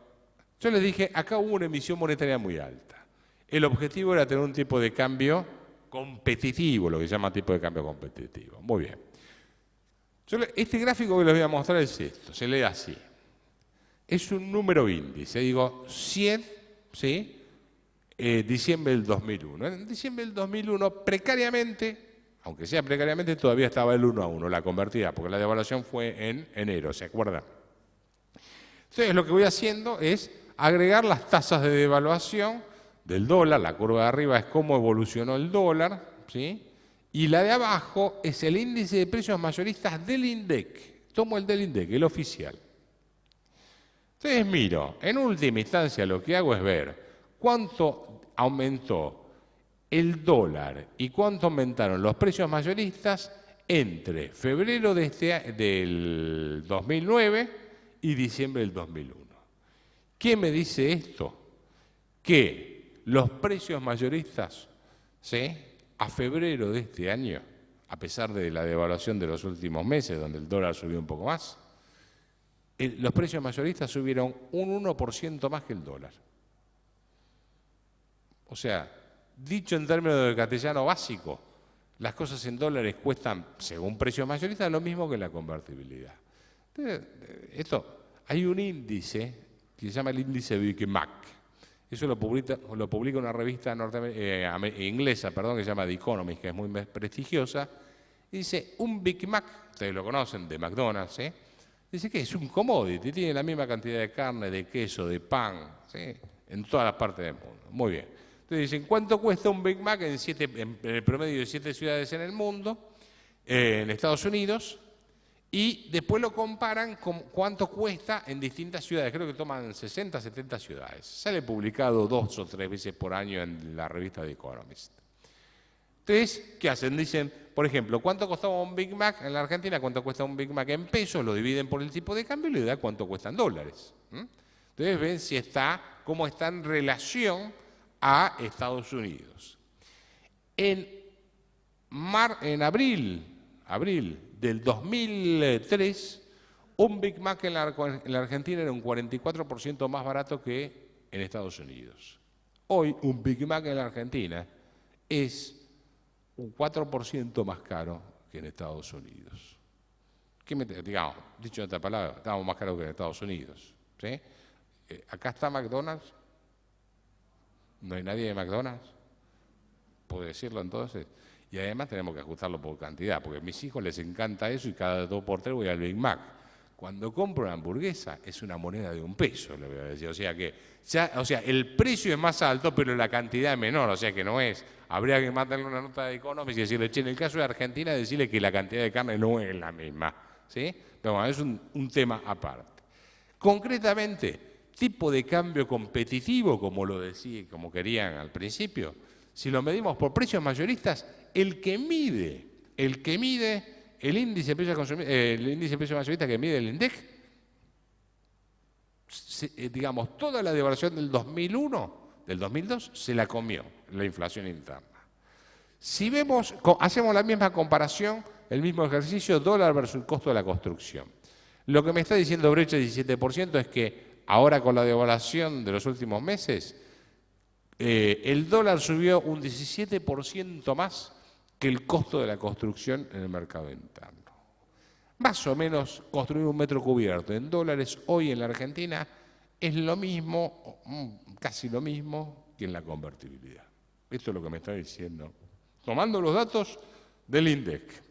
Yo les dije, acá hubo una emisión monetaria muy alta. El objetivo era tener un tipo de cambio competitivo, lo que se llama tipo de cambio competitivo. Muy bien. Este gráfico que les voy a mostrar es esto, se lee así. Es un número índice, digo 100, ¿sí? Diciembre del 2001. En diciembre del 2001, precariamente, aunque sea precariamente, todavía estaba el 1 a 1, la convertida, porque la devaluación fue en enero, ¿se acuerdan? Entonces, lo que voy haciendo es agregar las tasas de devaluación del dólar, la curva de arriba es cómo evolucionó el dólar, ¿sí? Y la de abajo es el índice de precios mayoristas del INDEC. Tomo el del INDEC, el oficial. Entonces miro, en última instancia lo que hago es ver cuánto aumentó el dólar y cuánto aumentaron los precios mayoristas entre febrero del 2009 y diciembre del 2001. ¿Qué me dice esto? Que los precios mayoristas, ¿sí?, a febrero de este año, a pesar de la devaluación de los últimos meses, donde el dólar subió un poco más, los precios mayoristas subieron un 1% más que el dólar. O sea, dicho en términos de castellano básico, las cosas en dólares cuestan, según precios mayoristas, lo mismo que la convertibilidad. Entonces, hay un índice que se llama el índice Big Mac. Eso lo publica una revista inglesa, que se llama The Economist, que es muy prestigiosa. Y dice, un Big Mac, ustedes lo conocen, de McDonald's, dice que es un commodity, tiene la misma cantidad de carne, de queso, de pan, ¿sí? En todas las partes del mundo. Muy bien. Entonces dicen, ¿cuánto cuesta un Big Mac en el promedio de 7 ciudades en el mundo, en Estados Unidos? Y después lo comparan con cuánto cuesta en distintas ciudades. Creo que toman 60, 70 ciudades. Sale publicado 2 o 3 veces por año en la revista The Economist. Entonces, ¿qué hacen? Dicen, por ejemplo, ¿cuánto costaba un Big Mac en la Argentina? ¿Cuánto cuesta un Big Mac en pesos? Lo dividen por el tipo de cambio y le da cuánto cuesta en dólares. Entonces ven si cómo está en relación a Estados Unidos. En abril del 2003, un Big Mac en la Argentina era un 44% más barato que en Estados Unidos. Hoy un Big Mac en la Argentina es un 4% más caro que en Estados Unidos. Digamos, dicho en otra palabra, estamos más caros que en Estados Unidos. ¿Sí? Acá está McDonald's. ¿No hay nadie de McDonald's? ¿Puedo decirlo entonces? Y además tenemos que ajustarlo por cantidad, porque a mis hijos les encanta eso y cada 2 por 3 voy al Big Mac. Cuando compro una hamburguesa es una moneda de 1 peso, le voy a decir. O sea, el precio es más alto, pero la cantidad es menor, o sea que no es. Habría que mandarle una nota de Economist y decirle, che, en el caso de Argentina, decirle que la cantidad de carne no es la misma. ¿Sí? Pero bueno, es un tema aparte. Concretamente, tipo de cambio competitivo, como lo decía, como querían al principio, si lo medimos por precios mayoristas, el que mide el índice de precios mayoristas que mide el INDEC, digamos, toda la devaluación del 2001, del 2002, se la comió la inflación interna. Si hacemos la misma comparación, el mismo ejercicio, dólar versus el costo de la construcción. Lo que me está diciendo Brecha 17% es que ahora con la devaluación de los últimos meses, el dólar subió un 17% más que el costo de la construcción en el mercado interno. Más o menos construir un metro cubierto en dólares hoy en la Argentina es lo mismo, casi lo mismo que en la convertibilidad. Esto es lo que me está diciendo, tomando los datos del INDEC.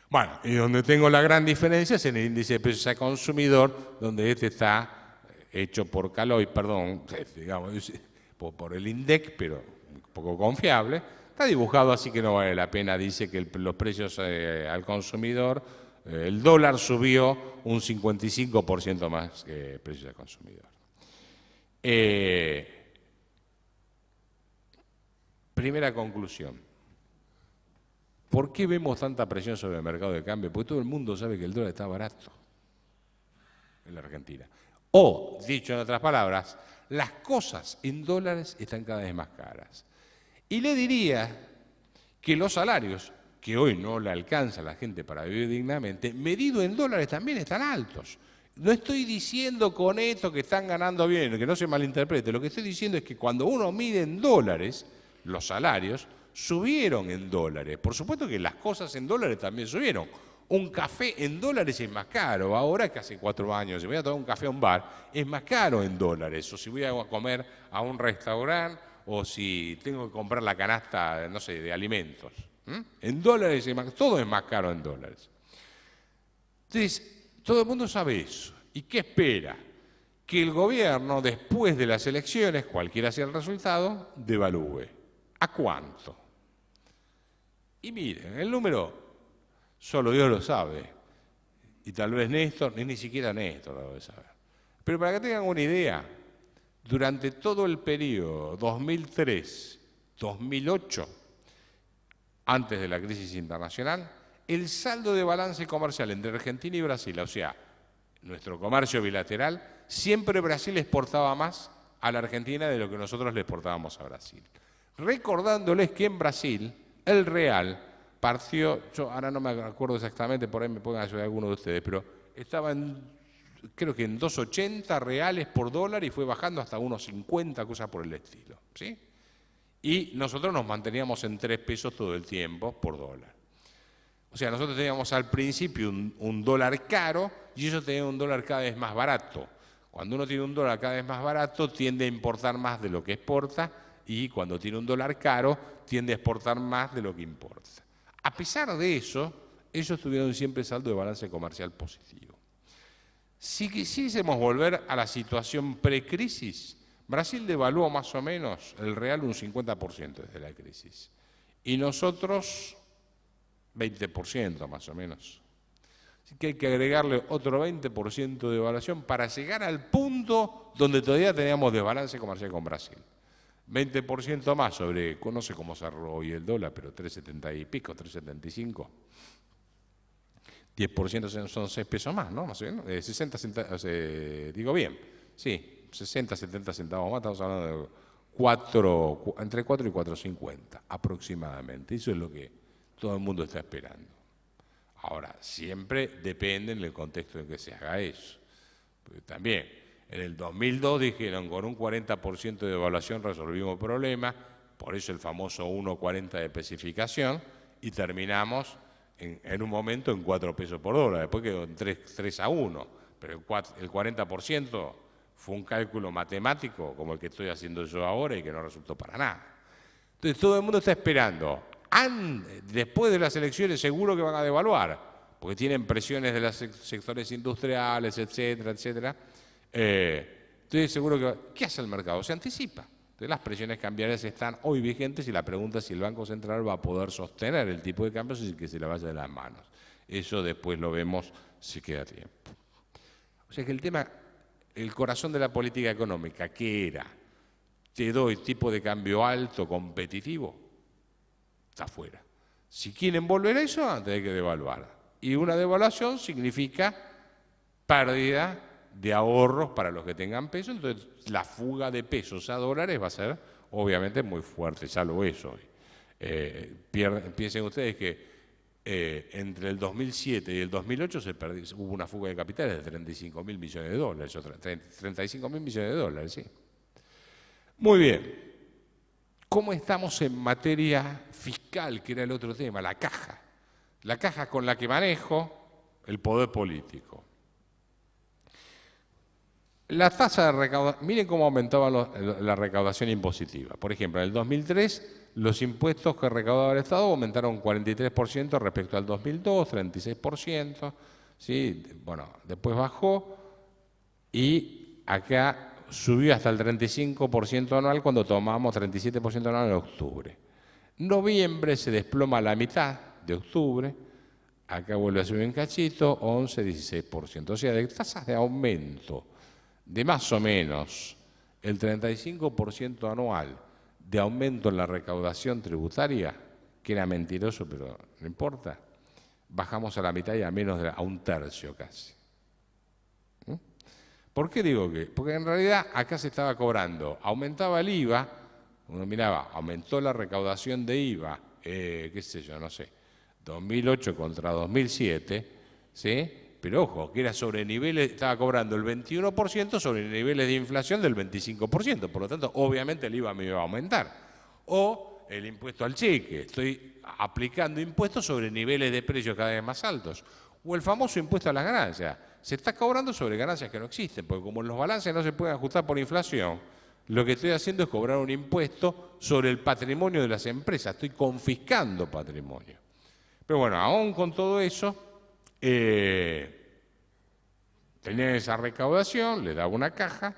Bueno, y donde tengo la gran diferencia es en el índice de precios al consumidor, donde está hecho por Caloi, perdón, digamos, por el INDEC, pero un poco confiable. Está dibujado así que no vale la pena, dice que los precios al consumidor, el dólar subió un 55% más que precios al consumidor. Primera conclusión. ¿Por qué vemos tanta presión sobre el mercado de cambio? Porque todo el mundo sabe que el dólar está barato en la Argentina. O, dicho en otras palabras, las cosas en dólares están cada vez más caras. Y le diría que los salarios, que hoy no le alcanza a la gente para vivir dignamente, medido en dólares también están altos. No estoy diciendo con esto que están ganando bien, que no se malinterprete. Lo que estoy diciendo es que cuando uno mide en dólares, los salarios subieron en dólares. Por supuesto que las cosas en dólares también subieron. Un café en dólares es más caro. Ahora que hace 4 años, si voy a tomar un café a un bar, es más caro en dólares. O si voy a comer a un restaurante, o si tengo que comprar la canasta, no sé, de alimentos. En dólares, todo es más caro en dólares. Entonces, todo el mundo sabe eso. ¿Y qué espera? Que el gobierno, después de las elecciones, cualquiera sea el resultado, devalúe. ¿A cuánto? Y miren, el número solo Dios lo sabe. Y tal vez Néstor, ni siquiera Néstor lo debe saber. Pero para que tengan una idea, durante todo el periodo 2003-2008, antes de la crisis internacional, el saldo de balance comercial entre Argentina y Brasil, o sea, nuestro comercio bilateral, siempre Brasil exportaba más a la Argentina de lo que nosotros le exportábamos a Brasil. Recordándoles que en Brasil el real partió, yo ahora no me acuerdo exactamente, por ahí me pueden ayudar algunos de ustedes, pero estaba creo que en 2,80 reales por dólar y fue bajando hasta 1,50, cosas por el estilo, ¿sí? y nosotros nos manteníamos en 3 pesos todo el tiempo por dólar. O sea, nosotros teníamos al principio un dólar caro y ellos tenían un dólar cada vez más barato. Cuando uno tiene un dólar cada vez más barato, tiende a importar más de lo que exporta, y cuando tiene un dólar caro, tiende a exportar más de lo que importa. A pesar de eso, ellos tuvieron siempre saldo de balance comercial positivo. Si quisiésemos volver a la situación precrisis, Brasil devaluó más o menos el real un 50% desde la crisis, y nosotros 20% más o menos. Así que hay que agregarle otro 20% de devaluación para llegar al punto donde todavía teníamos desbalance comercial con Brasil. 20% más sobre, no sé cómo cerró hoy el dólar, pero 3,70 y pico, 3,75. 10% son 6 pesos más, ¿no? Más o menos. 60 centavos, digo bien, sí, 60, 70 centavos más, estamos hablando de entre 4 y 4,50 aproximadamente. Eso es lo que todo el mundo está esperando. Ahora, siempre depende en el contexto en que se haga eso. Porque también, en el 2002 dijeron con un 40% de devaluación resolvimos el problema, por eso el famoso 1,40 de especificación, y terminamos en un momento en 4 pesos por dólar, después quedó en 3-1, pero el 40% fue un cálculo matemático como el que estoy haciendo yo ahora y que no resultó para nada. Entonces todo el mundo está esperando. Después de las elecciones seguro que van a devaluar, porque tienen presiones de los sectores industriales, etcétera, etcétera. Entonces seguro que... ¿Qué hace el mercado? Se anticipa. Entonces las presiones cambiarias están hoy vigentes y la pregunta es si el Banco Central va a poder sostener el tipo de cambio sin que se le vaya de las manos. Eso después lo vemos si queda tiempo. O sea que el tema, el corazón de la política económica, ¿qué era? Te doy tipo de cambio alto, competitivo, está fuera. Si quieren volver a eso, antes hay que devaluar. Y una devaluación significa pérdida de ahorros para los que tengan pesos, entonces la fuga de pesos a dólares va a ser obviamente muy fuerte, ya lo es hoy. Piensen ustedes que entre el 2007 y el 2008 hubo una fuga de capitales de 35.000 millones de dólares, 35.000 millones de dólares, sí. Muy bien. ¿Cómo estamos en materia fiscal, que era el otro tema? La caja. La caja con la que manejo el poder político. La tasa de recaudación, miren cómo aumentaba la recaudación impositiva. Por ejemplo, en el 2003 los impuestos que recaudaba el Estado aumentaron 43% respecto al 2002, 36%, ¿sí? Bueno, después bajó y acá subió hasta el 35% anual cuando tomamos 37% anual en octubre. Noviembre se desploma a la mitad de octubre, acá vuelve a subir un cachito, 11, 16%. O sea, de tasas de aumento de más o menos el 35% anual de aumento en la recaudación tributaria, que era mentiroso, pero no importa, bajamos a la mitad y a menos a un tercio casi. ¿Por qué digo que? Porque en realidad acá se estaba cobrando, aumentaba el IVA, uno miraba, aumentó la recaudación de IVA, qué sé yo, no sé, 2008 contra 2007, ¿sí? Pero ojo, que era sobre niveles, estaba cobrando el 21% sobre niveles de inflación del 25%, por lo tanto, obviamente el IVA me iba a aumentar. O el impuesto al cheque, estoy aplicando impuestos sobre niveles de precios cada vez más altos. O el famoso impuesto a las ganancias, se está cobrando sobre ganancias que no existen, porque como los balances no se pueden ajustar por inflación, lo que estoy haciendo es cobrar un impuesto sobre el patrimonio de las empresas, estoy confiscando patrimonio. Pero bueno, aún con todo eso, tenían esa recaudación, le daba una caja,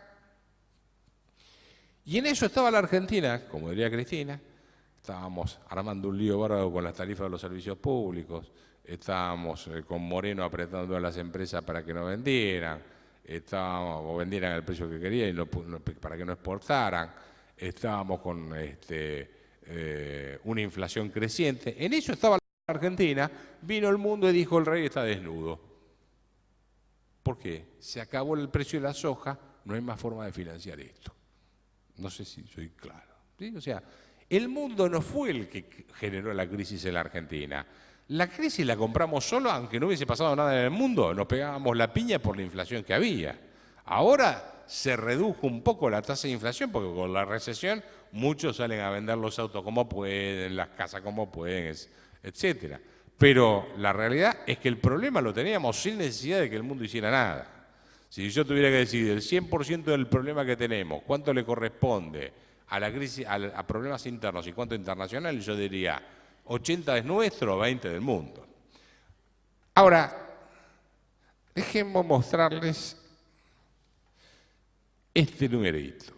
y en eso estaba la Argentina, como diría Cristina, estábamos armando un lío bárbaro con las tarifas de los servicios públicos, estábamos con Moreno apretando a las empresas para que no vendieran, o vendieran al precio que querían y para que no exportaran, estábamos con una inflación creciente. En eso estaba la Argentina, vino el mundo y dijo el rey está desnudo. ¿Por qué? Se acabó el precio de la soja, no hay más forma de financiar esto. No sé si soy claro. ¿Sí? O sea, el mundo no fue el que generó la crisis en la Argentina. La crisis la compramos solo, aunque no hubiese pasado nada en el mundo, nos pegábamos la piña por la inflación que había. Ahora se redujo un poco la tasa de inflación, porque con la recesión muchos salen a vender los autos como pueden, las casas como pueden, etcétera. Pero la realidad es que el problema lo teníamos sin necesidad de que el mundo hiciera nada. Si yo tuviera que decir el 100% del problema que tenemos, cuánto le corresponde a la crisis, a problemas internos y cuánto internacional, yo diría 80 es nuestro, 20 del mundo. Ahora, déjenme mostrarles este numerito.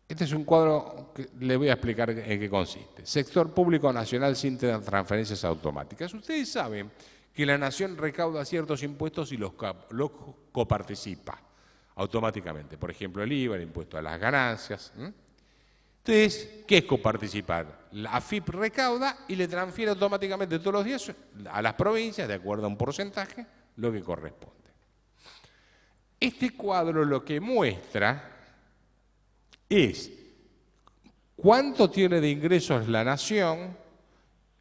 Este es un cuadro que le voy a explicar en qué consiste. Sector público nacional sin transferencias automáticas. Ustedes saben que la nación recauda ciertos impuestos y los coparticipa automáticamente. Por ejemplo, el IVA, el impuesto a las ganancias. Entonces, ¿qué es coparticipar? La AFIP recauda y le transfiere automáticamente todos los días a las provincias, de acuerdo a un porcentaje, lo que corresponde. Este cuadro lo que muestra es cuánto tiene de ingresos la nación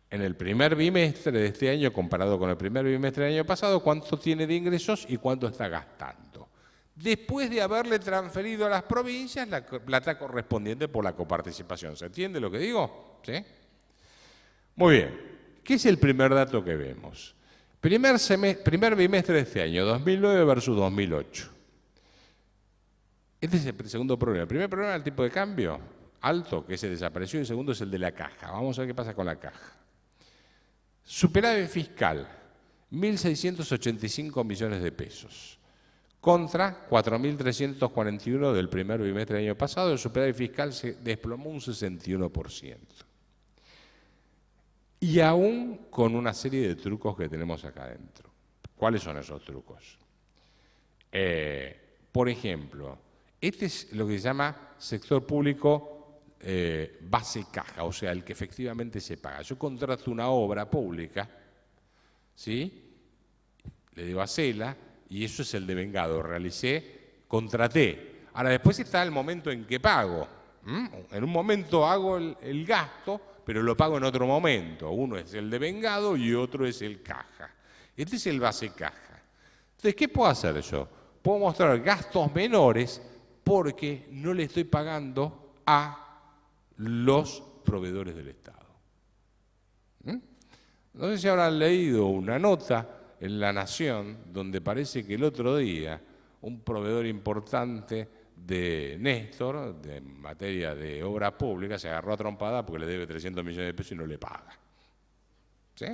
en el primer bimestre de este año comparado con el primer bimestre del año pasado, cuánto tiene de ingresos y cuánto está gastando. Después de haberle transferido a las provincias la plata correspondiente por la coparticipación. ¿Se entiende lo que digo? ¿Sí? Muy bien. ¿Qué es el primer dato que vemos? Primer bimestre de este año, 2009 versus 2008. Este es el segundo problema. El primer problema es el tipo de cambio alto, que se desapareció, y el segundo es el de la caja. Vamos a ver qué pasa con la caja. Superávit fiscal, 1.685 millones de pesos, contra 4.341 del primer bimestre del año pasado. El superávit fiscal se desplomó un 61%. Y aún con una serie de trucos que tenemos acá adentro. ¿Cuáles son esos trucos? Por ejemplo, este es lo que se llama sector público base caja, o sea, el que efectivamente se paga. Yo contrato una obra pública, ¿sí? Le digo a Cela, y eso es el devengado. Contraté. Ahora, después está el momento en que pago. En un momento hago el gasto, pero lo pago en otro momento. Uno es el devengado y otro es el caja. Este es el base caja. Entonces, ¿qué puedo hacer yo? Puedo mostrar gastos menores porque no le estoy pagando a los proveedores del Estado. No sé si habrán leído una nota en La Nación donde parece que el otro día un proveedor importante de Néstor, de materia de obra pública, se agarró a trompada porque le debe 300 millones de pesos y no le paga. ¿Sí?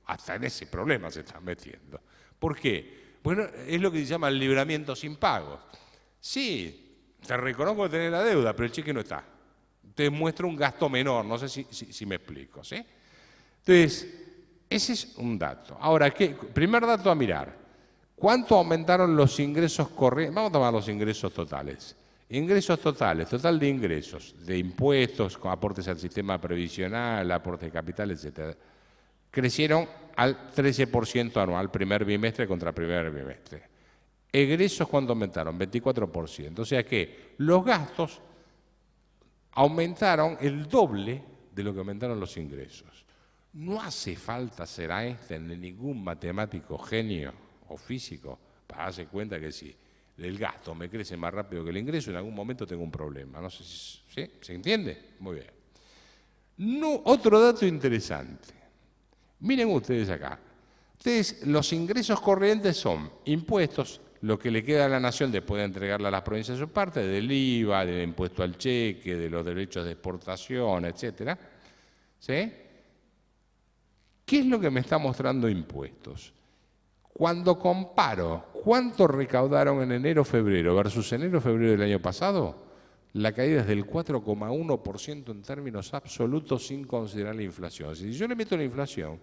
Hasta en ese problema se están metiendo. ¿Por qué? Bueno, es lo que se llama el libramiento sin pagos. Sí, te reconozco que tenés la deuda, pero el cheque no está. Te muestra un gasto menor, no sé si me explico, ¿sí? Entonces, ese es un dato. Ahora, primer dato a mirar. ¿Cuánto aumentaron los ingresos corrientes? Vamos a tomar los ingresos totales. Ingresos totales, total de ingresos, de impuestos, con aportes al sistema previsional, aportes de capital, etcétera. Crecieron al 13% anual, primer bimestre contra primer bimestre. Egresos, ¿cuánto aumentaron? 24%. O sea que los gastos aumentaron el doble de lo que aumentaron los ingresos. No hace falta ser Einstein ni ningún matemático genio o físico para darse cuenta que si el gasto me crece más rápido que el ingreso, en algún momento tengo un problema. No sé si ¿sí? ¿Se entiende? Muy bien. No, otro dato interesante. Miren ustedes acá. Ustedes, los ingresos corrientes son impuestos, lo que le queda a la nación después de entregarle a las provincias su parte, del IVA, del impuesto al cheque, de los derechos de exportación, etcétera. ¿Sí? ¿Qué es lo que me está mostrando impuestos? Cuando comparo cuánto recaudaron en enero-febrero versus enero-febrero del año pasado, la caída es del 4,1% en términos absolutos sin considerar la inflación. Si yo le meto la inflación,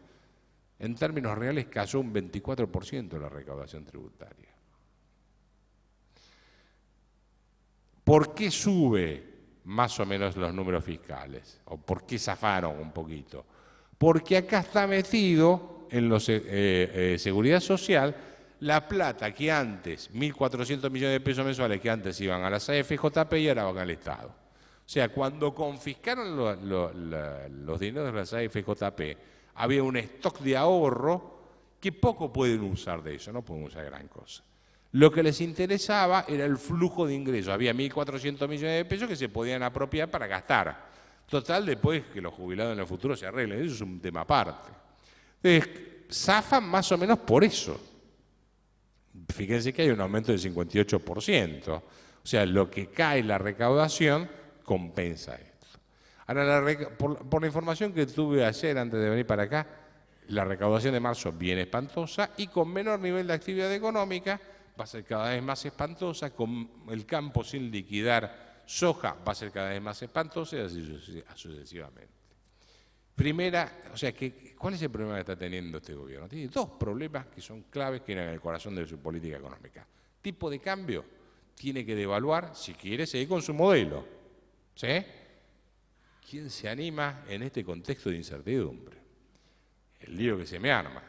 en términos reales cayó un 24% la recaudación tributaria. ¿Por qué sube más o menos los números fiscales? ¿O por qué zafaron un poquito? Porque acá está metido en los Seguridad Social la plata que antes, 1.400 millones de pesos mensuales que antes iban a las AFJP y ahora van al Estado. O sea, cuando confiscaron los dineros de las AFJP, había un stock de ahorro que poco pueden usar de eso, no pueden usar gran cosa. Lo que les interesaba era el flujo de ingresos. Había 1.400 millones de pesos que se podían apropiar para gastar. Total, después que los jubilados en el futuro se arreglen. Eso es un tema aparte. Entonces, zafan más o menos por eso. Fíjense que hay un aumento del 58%. O sea, lo que cae la recaudación compensa esto. Ahora, por la información que tuve ayer antes de venir para acá, la recaudación de marzo viene espantosa y con menor nivel de actividad económica va a ser cada vez más espantosa, con el campo sin liquidar soja va a ser cada vez más espantosa y así sucesivamente. Primera, o sea, ¿cuál es el problema que está teniendo este gobierno? Tiene dos problemas que son claves, que eran el corazón de su política económica. Tipo de cambio, tiene que devaluar si quiere seguir con su modelo. ¿Sí? ¿Quién se anima en este contexto de incertidumbre? El lío que se me arma.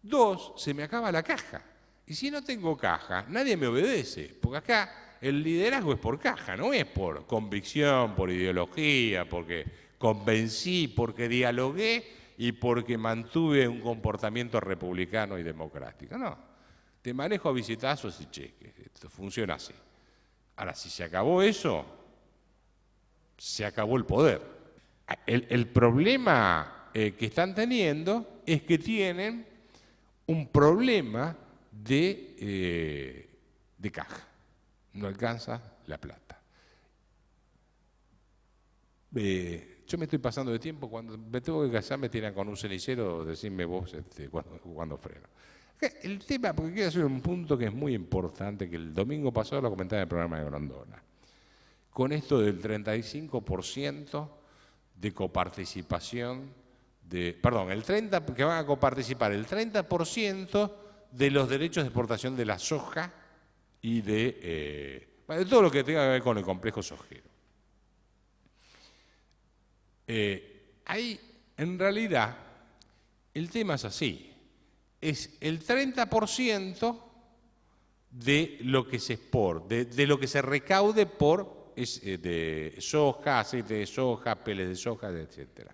Dos, se me acaba la caja. Y si no tengo caja, nadie me obedece, porque acá el liderazgo es por caja, no es por convicción, por ideología, porque convencí, porque dialogué y porque mantuve un comportamiento republicano y democrático. No, te manejo a visitazos y cheques, esto funciona así. Ahora, si se acabó eso, se acabó el poder. El problema que están teniendo es que tienen un problema de caja. No alcanza la plata. Yo me estoy pasando de tiempo, cuando me tengo que casar me tiran con un cenicero, decime vos cuando freno. El tema, porque quiero hacer un punto que es muy importante, que el domingo pasado lo comentaba en el programa de Grondona. Con esto del 35% de coparticipación, el 30% que van a coparticipar, el 30% de los derechos de exportación de la soja y de todo lo que tenga que ver con el complejo sojero. Ahí, en realidad, el tema es así. Es el 30% de lo que se exporta, de lo que se recaude por de soja, aceite de soja, peles de soja, etc.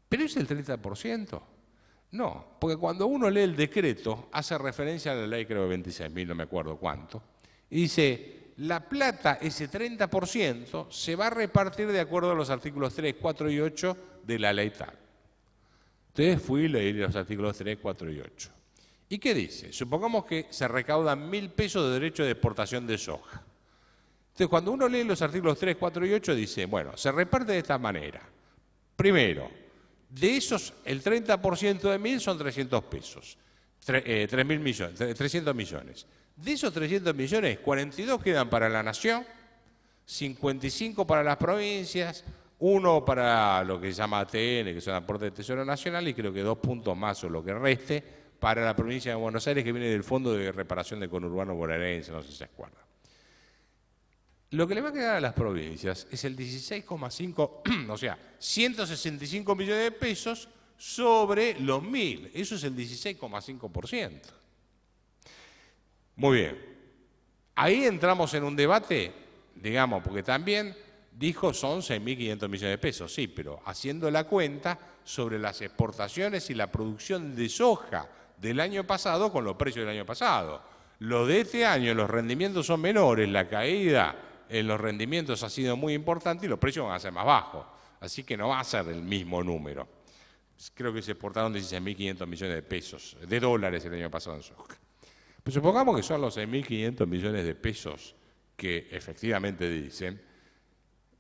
¿Pero es el 30%? No, porque cuando uno lee el decreto, hace referencia a la ley, creo, de 26.000, no me acuerdo cuánto, y dice, la plata, ese 30%, se va a repartir de acuerdo a los artículos 3, 4 y 8 de la ley tal. Entonces fui y leí los artículos 3, 4 y 8. ¿Y qué dice? Supongamos que se recaudan 1.000 pesos de derecho de exportación de soja. Entonces, cuando uno lee los artículos 3, 4 y 8, dice, bueno, se reparte de esta manera. Primero, de esos, el 30% de 1.000 son 300 pesos, 3.000 millones, 300 millones. De esos 300 millones, 42 quedan para la nación, 55 para las provincias, 1 para lo que se llama ATN, que son aportes del Tesoro Nacional, y creo que 2 puntos más o lo que reste para la provincia de Buenos Aires, que viene del Fondo de Reparación de Conurbano Bonaerense, no sé si se acuerdan. Lo que le va a quedar a las provincias es el 16,5, o sea, 165 millones de pesos sobre los 1.000. Eso es el 16,5%. Muy bien. Ahí entramos en un debate, digamos, porque también dijo son 6.500 millones de pesos, sí, pero haciendo la cuenta sobre las exportaciones y la producción de soja del año pasado con los precios del año pasado. Lo de este año, los rendimientos son menores, la caída en los rendimientos ha sido muy importante y los precios van a ser más bajos. Así que no va a ser el mismo número. Creo que se exportaron 16.500 millones de pesos, de dólares el año pasado en soja. Pues supongamos que son los 6.500 millones de pesos que efectivamente dicen.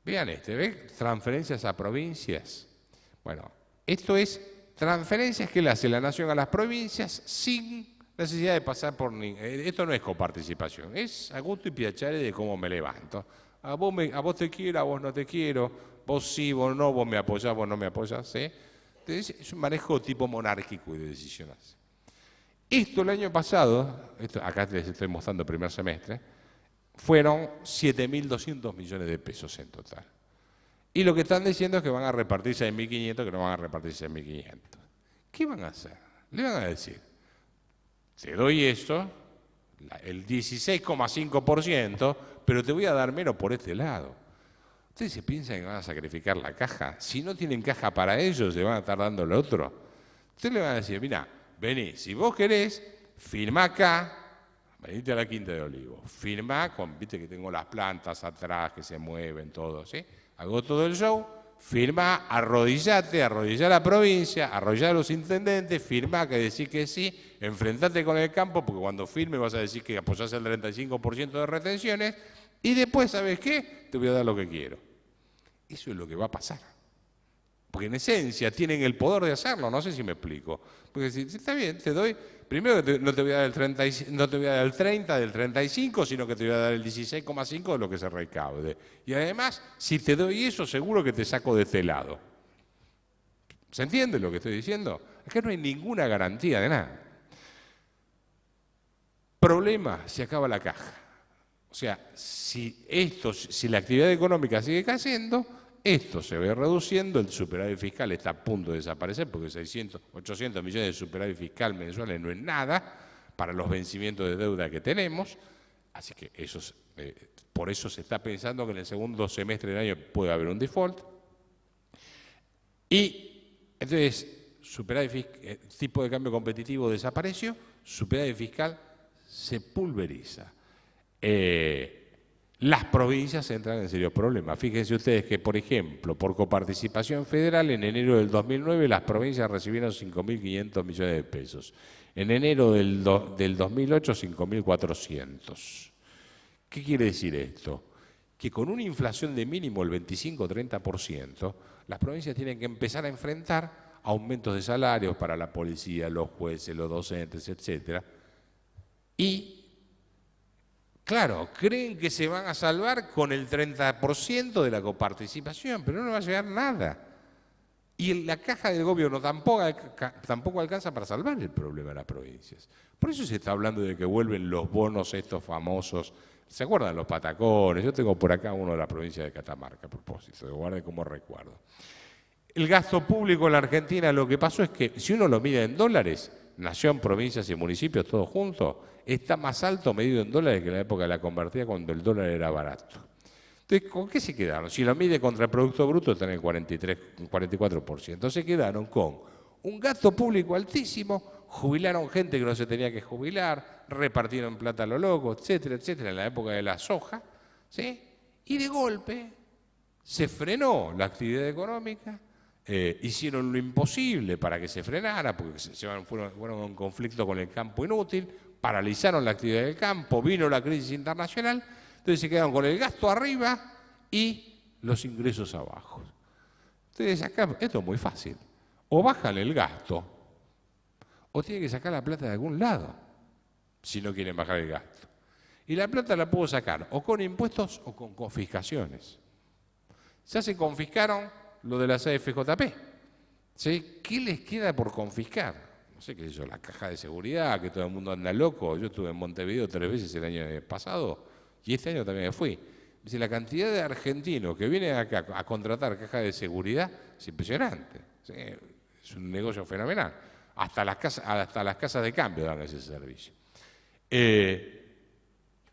Vean ¿ven? Transferencias a provincias. Bueno, esto es transferencias que le hace la nación a las provincias sin necesidad de pasar por... Esto no es coparticipación, es a gusto y piacere de cómo me levanto. A vos te quiero, a vos no te quiero, vos sí, vos no, vos me apoyás, vos no me apoyás. ¿Sí? Entonces es un manejo tipo monárquico y de decisiones. Esto el año pasado, acá les estoy mostrando el primer semestre, fueron 7.200 millones de pesos en total. Y lo que están diciendo es que van a repartir 6.500, que no van a repartir 6.500. ¿Qué van a hacer? Le van a decir, te doy esto, el 16,5%, pero te voy a dar menos por este lado. ¿Ustedes se piensan que van a sacrificar la caja? Si no tienen caja para ellos, se van a estar dando el otro. Ustedes le van a decir, mira, vení, si vos querés, firma acá, venite a la Quinta de Olivos, firma, viste que tengo las plantas atrás que se mueven, todo, ¿sí? Hago todo el show, firma, arrodillate, arrodillá a la provincia, arrodillá a los intendentes, firma que decís que sí, enfrentate con el campo, porque cuando firme vas a decir que apoyás el 35% de retenciones, y después, ¿sabes qué? Te voy a dar lo que quiero. Eso es lo que va a pasar. Porque en esencia tienen el poder de hacerlo, no sé si me explico. Porque si está bien, te doy, primero no te voy a dar el 30, no te voy a dar el 30 del 35, sino que te voy a dar el 16,5 de lo que se recaude. Y además, si te doy eso, seguro que te saco de este lado. ¿Se entiende lo que estoy diciendo? Es que no hay ninguna garantía de nada. Problema, se acaba la caja. O sea, si la actividad económica sigue cayendo, esto se ve reduciendo, el superávit fiscal está a punto de desaparecer, porque 600, 800 millones de superávit fiscal mensuales no es nada para los vencimientos de deuda que tenemos, así que por eso se está pensando que en el segundo semestre del año puede haber un default. Y entonces, tipo de cambio competitivo desapareció, superávit fiscal se pulveriza. Las provincias entran en serios problemas. Fíjense ustedes que, por ejemplo, por coparticipación federal, en enero del 2009 las provincias recibieron 5.500 millones de pesos. En enero del 2008, 5.400. ¿Qué quiere decir esto? Que con una inflación de mínimo el 25-30%, las provincias tienen que empezar a enfrentar aumentos de salarios para la policía, los jueces, los docentes, etc. Y claro, creen que se van a salvar con el 30% de la coparticipación, pero no va a llegar nada. Y la caja del gobierno tampoco alcanza para salvar el problema de las provincias. Por eso se está hablando de que vuelven los bonos estos famosos. ¿Se acuerdan los patacones? Yo tengo por acá uno de la provincia de Catamarca, a propósito, guarde como recuerdo. El gasto público en la Argentina, lo que pasó es que si uno lo mide en dólares, nación, provincias y municipios todos juntos, está más alto medido en dólares que en la época de la convertida, cuando el dólar era barato. Entonces, ¿con qué se quedaron? Si lo mide contra el Producto Bruto está en el 44%. Se quedaron con un gasto público altísimo, jubilaron gente que no se tenía que jubilar, repartieron plata a lo loco, etcétera, etcétera, en la época de la soja, ¿sí? Y de golpe se frenó la actividad económica, hicieron lo imposible para que se frenara, porque fueron en conflicto con el campo inútil, paralizaron la actividad del campo, vino la crisis internacional, entonces se quedaron con el gasto arriba y los ingresos abajo. Entonces acá esto es muy fácil, o bajan el gasto, o tienen que sacar la plata de algún lado, si no quieren bajar el gasto. Y la plata la puedo sacar o con impuestos o con confiscaciones. Ya se confiscaron lo de las AFJP, ¿sí? ¿Qué les queda por confiscar? No sé qué es eso, la caja de seguridad, que todo el mundo anda loco. Yo estuve en Montevideo 3 veces el año pasado y este año también me fui. Dice, la cantidad de argentinos que vienen acá a contratar caja de seguridad es impresionante, ¿sí? Es un negocio fenomenal. Hasta las casas de cambio dan ese servicio.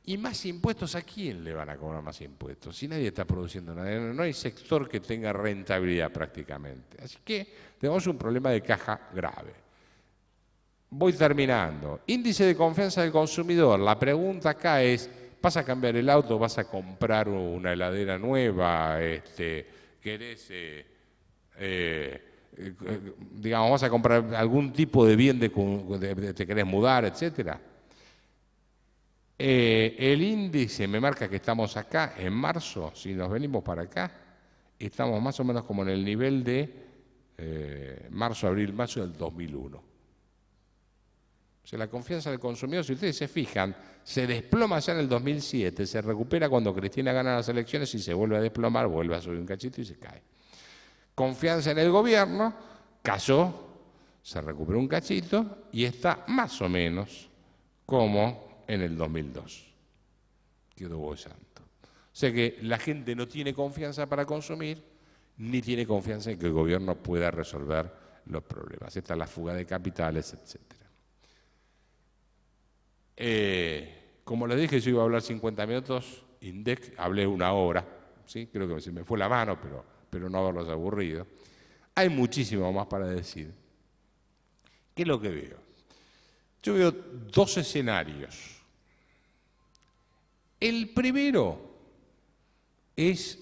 ¿Y más impuestos? ¿A quién le van a cobrar más impuestos? Si nadie está produciendo nada, no hay sector que tenga rentabilidad prácticamente. Así que tenemos un problema de caja grave. Voy terminando. Índice de confianza del consumidor. La pregunta acá es, ¿vas a cambiar el auto? ¿Vas a comprar una heladera nueva? ¿Querés, digamos, vas a comprar algún tipo de bien te querés mudar, etcétera? El índice me marca que estamos acá en marzo, si nos venimos para acá, estamos más o menos como en el nivel de marzo, abril, mayo del 2001. O sea, la confianza del consumidor, si ustedes se fijan, se desploma ya en el 2007, se recupera cuando Cristina gana las elecciones y se vuelve a desplomar, vuelve a subir un cachito y se cae. Confianza en el gobierno, cayó, se recuperó un cachito y está más o menos como en el 2002. Quedó bollando. O sea que la gente no tiene confianza para consumir, ni tiene confianza en que el gobierno pueda resolver los problemas. Está la fuga de capitales, etc. Como les dije, yo iba a hablar 50 minutos, INDEC, hablé una hora, ¿sí? Creo que se me fue la mano, pero no haberlos aburrido. Hay muchísimo más para decir. ¿Qué es lo que veo? Yo veo dos escenarios. El primero es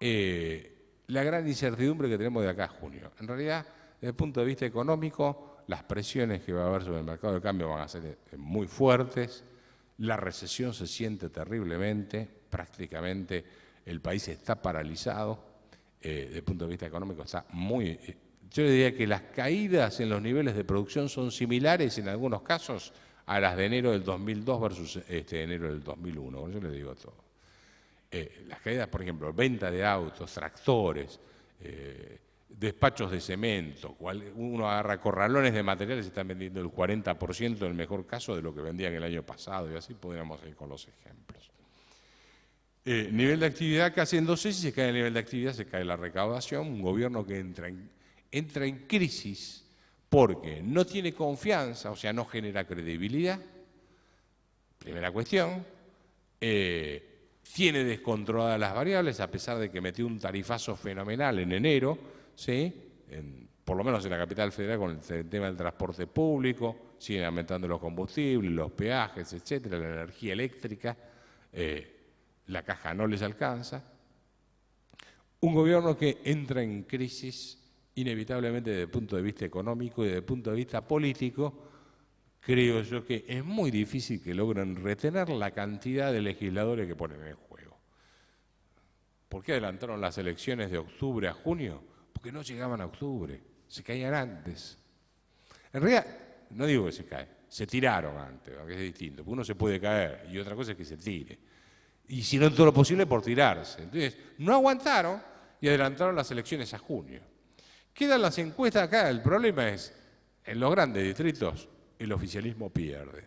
la gran incertidumbre que tenemos de acá a junio. En realidad, desde el punto de vista económico, las presiones que va a haber sobre el mercado de cambio van a ser muy fuertes, la recesión se siente terriblemente, prácticamente el país está paralizado, desde el punto de vista económico está muy... Yo diría que las caídas en los niveles de producción son similares en algunos casos a las de enero del 2002 versus enero del 2001, yo les digo todo. Las caídas, por ejemplo, venta de autos, tractores, despachos de cemento, uno agarra corralones de materiales y están vendiendo el 40% en el mejor caso de lo que vendían el año pasado, y así podríamos ir con los ejemplos. Nivel de actividad casi en 12, si se cae el nivel de actividad, se cae la recaudación, un gobierno que entra en crisis porque no tiene confianza, o sea, no genera credibilidad, primera cuestión, tiene descontroladas las variables, a pesar de que metió un tarifazo fenomenal en enero, ¿sí? Por lo menos en la capital federal con el tema del transporte público, siguen aumentando los combustibles, los peajes, etcétera, la energía eléctrica, la caja no les alcanza. Un gobierno que entra en crisis inevitablemente desde el punto de vista económico y desde el punto de vista político. Creo yo que es muy difícil que logren retener la cantidad de legisladores que ponen en juego. ¿Por qué adelantaron las elecciones de octubre a junio? Porque no llegaban a octubre, se caían antes. En realidad, no digo que se caen, se tiraron antes, que es distinto, porque uno se puede caer y otra cosa es que se tire. Y si no todo lo posible por tirarse. Entonces, no aguantaron y adelantaron las elecciones a junio. Quedan las encuestas acá, el problema es, en los grandes distritos, el oficialismo pierde.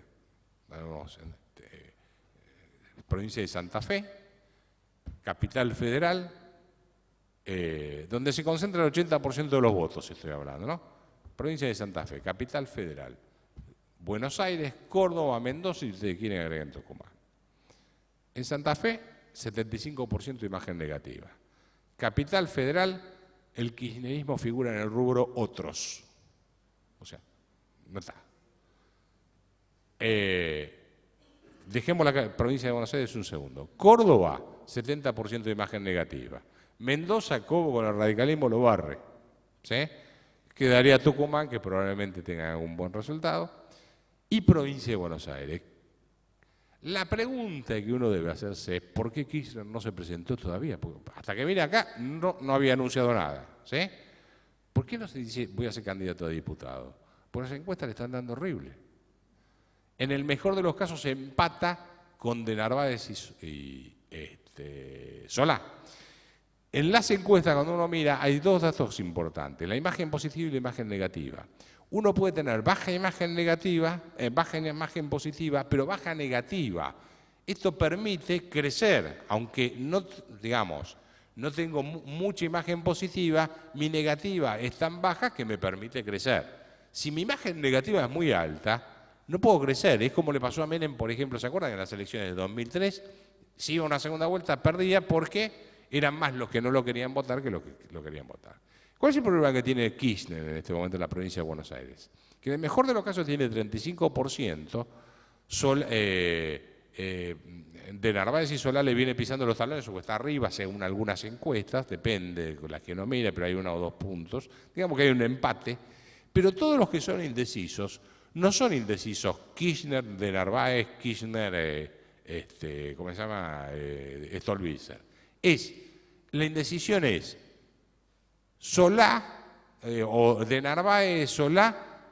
Vamos, provincia de Santa Fe, capital federal, donde se concentra el 80% de los votos, estoy hablando, ¿no? Provincia de Santa Fe, capital federal, Buenos Aires, Córdoba, Mendoza y ustedes quieren agregar en Tucumán. En Santa Fe, 75% de imagen negativa. Capital federal, el kirchnerismo figura en el rubro otros. O sea, no está. Dejemos la provincia de Buenos Aires un segundo. Córdoba, 70% de imagen negativa. Mendoza, Cobo con el radicalismo lo barre. ¿Sí? Quedaría Tucumán, que probablemente tenga un buen resultado. Y provincia de Buenos Aires. La pregunta que uno debe hacerse es ¿por qué Kirchner no se presentó todavía? Porque hasta que vine acá no había anunciado nada. ¿Sí? ¿Por qué no se dice voy a ser candidato a diputado? Porque las encuestas le están dando horrible. En el mejor de los casos se empata con De Narváez y Solá. En las encuestas, cuando uno mira, hay dos datos importantes, la imagen positiva y la imagen negativa. Uno puede tener baja imagen negativa, baja imagen positiva, pero baja negativa. Esto permite crecer, aunque no, digamos, no tengo mucha imagen positiva, mi negativa es tan baja que me permite crecer. Si mi imagen negativa es muy alta, no puedo crecer. Es como le pasó a Menem, por ejemplo, ¿se acuerdan? En las elecciones de 2003, si iba a una segunda vuelta, perdía porque eran más los que no lo querían votar que los que lo querían votar. ¿Cuál es el problema que tiene Kirchner en este momento en la provincia de Buenos Aires? Que en el mejor de los casos tiene 35%, de Narváez y Solá le viene pisando los talones, o está arriba según algunas encuestas, depende de las que uno mire, pero hay 1 o 2 puntos. Digamos que hay un empate, pero todos los que son indecisos, no son indecisos Kirchner, de Narváez, Kirchner, ¿cómo se llama? Stolbizer. La indecisión es Solá, o de Narváez, Solá,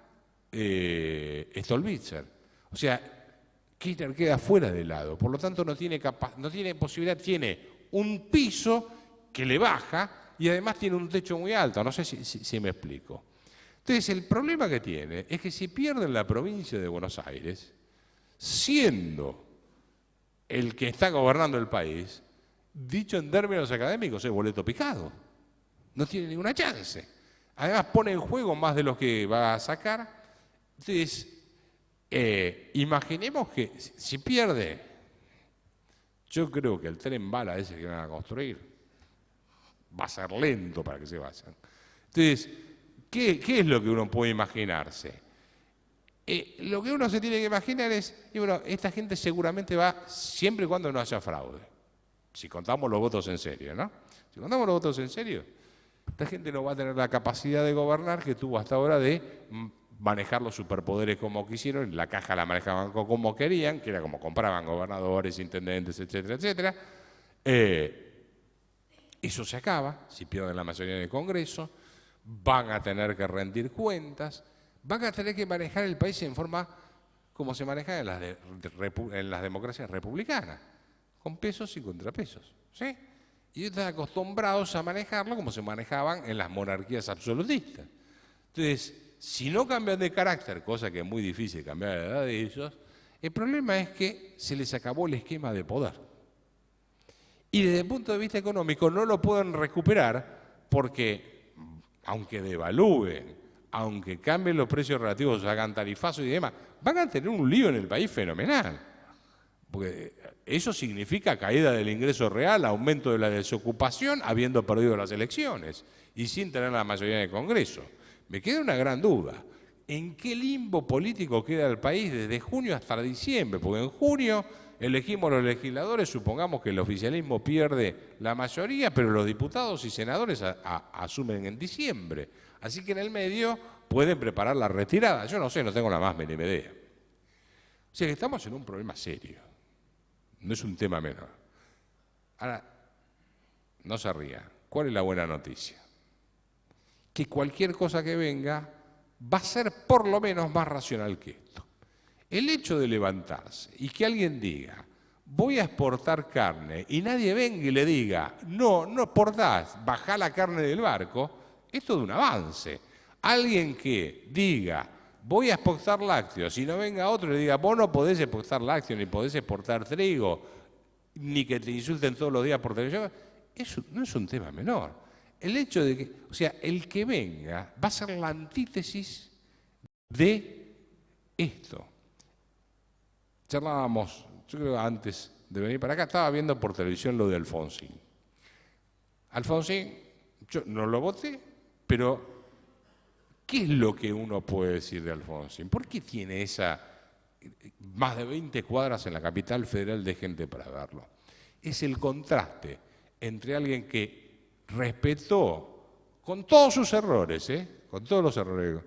Stolbizer. O sea, Kirchner queda fuera de lado, por lo tanto no tiene posibilidad, tiene un piso que le baja y además tiene un techo muy alto, no sé si me explico. Entonces el problema que tiene es que si pierden la provincia de Buenos Aires, siendo el que está gobernando el país, dicho en términos académicos, es boleto picado. No tiene ninguna chance. Además pone en juego más de lo que va a sacar. Entonces, imaginemos que si pierde, yo creo que el tren bala ese que van a construir va a ser lento para que se vayan. Entonces, ¿qué es lo que uno puede imaginarse? Lo que uno se tiene que imaginar es, y bueno, esta gente seguramente va siempre y cuando no haya fraude. Si contamos los votos en serio, ¿no? Si contamos los votos en serio, esta gente no va a tener la capacidad de gobernar que tuvo hasta ahora de manejar los superpoderes como quisieron, la caja la manejaban como querían, que era como compraban gobernadores, intendentes, etcétera, etcétera. Eso se acaba, si pierden la mayoría en el Congreso, van a tener que rendir cuentas, van a tener que manejar el país en forma como se maneja en las democracias republicanas, con pesos y contrapesos, ¿sí? Y están acostumbrados a manejarlo como se manejaban en las monarquías absolutistas. Entonces, si no cambian de carácter, cosa que es muy difícil cambiar la edad de ellos, el problema es que se les acabó el esquema de poder. Y desde el punto de vista económico no lo pueden recuperar porque, aunque devalúen, aunque cambien los precios relativos, hagan tarifazos y demás, van a tener un lío en el país fenomenal. Porque eso significa caída del ingreso real, aumento de la desocupación, habiendo perdido las elecciones y sin tener la mayoría del Congreso. Me queda una gran duda. ¿En qué limbo político queda el país desde junio hasta diciembre? Porque en junio elegimos los legisladores, supongamos que el oficialismo pierde la mayoría, pero los diputados y senadores asumen en diciembre. Así que en el medio pueden preparar la retirada. Yo no sé, no tengo la más mínima idea. O sea que estamos en un problema serio. No es un tema menor. Ahora, no se ría. ¿Cuál es la buena noticia? Que cualquier cosa que venga va a ser por lo menos más racional que esto. El hecho de levantarse y que alguien diga, voy a exportar carne, y nadie venga y le diga, no exportás, bajá la carne del barco, es todo un avance. Alguien que diga, voy a exportar lácteos, y no venga otro y le diga, vos no podés exportar lácteos, ni podés exportar trigo, ni que te insulten todos los días por televisión, eso no es un tema menor. El hecho de que, o sea, el que venga va a ser la antítesis de esto. Charlábamos, yo creo que antes de venir para acá, estaba viendo por televisión lo de Alfonsín. Alfonsín, yo no lo voté, pero ¿qué es lo que uno puede decir de Alfonsín? ¿Por qué tiene más de 20 cuadras en la capital federal de gente para verlo? Es el contraste entre alguien que respetó, con todos sus errores, con todos los errores,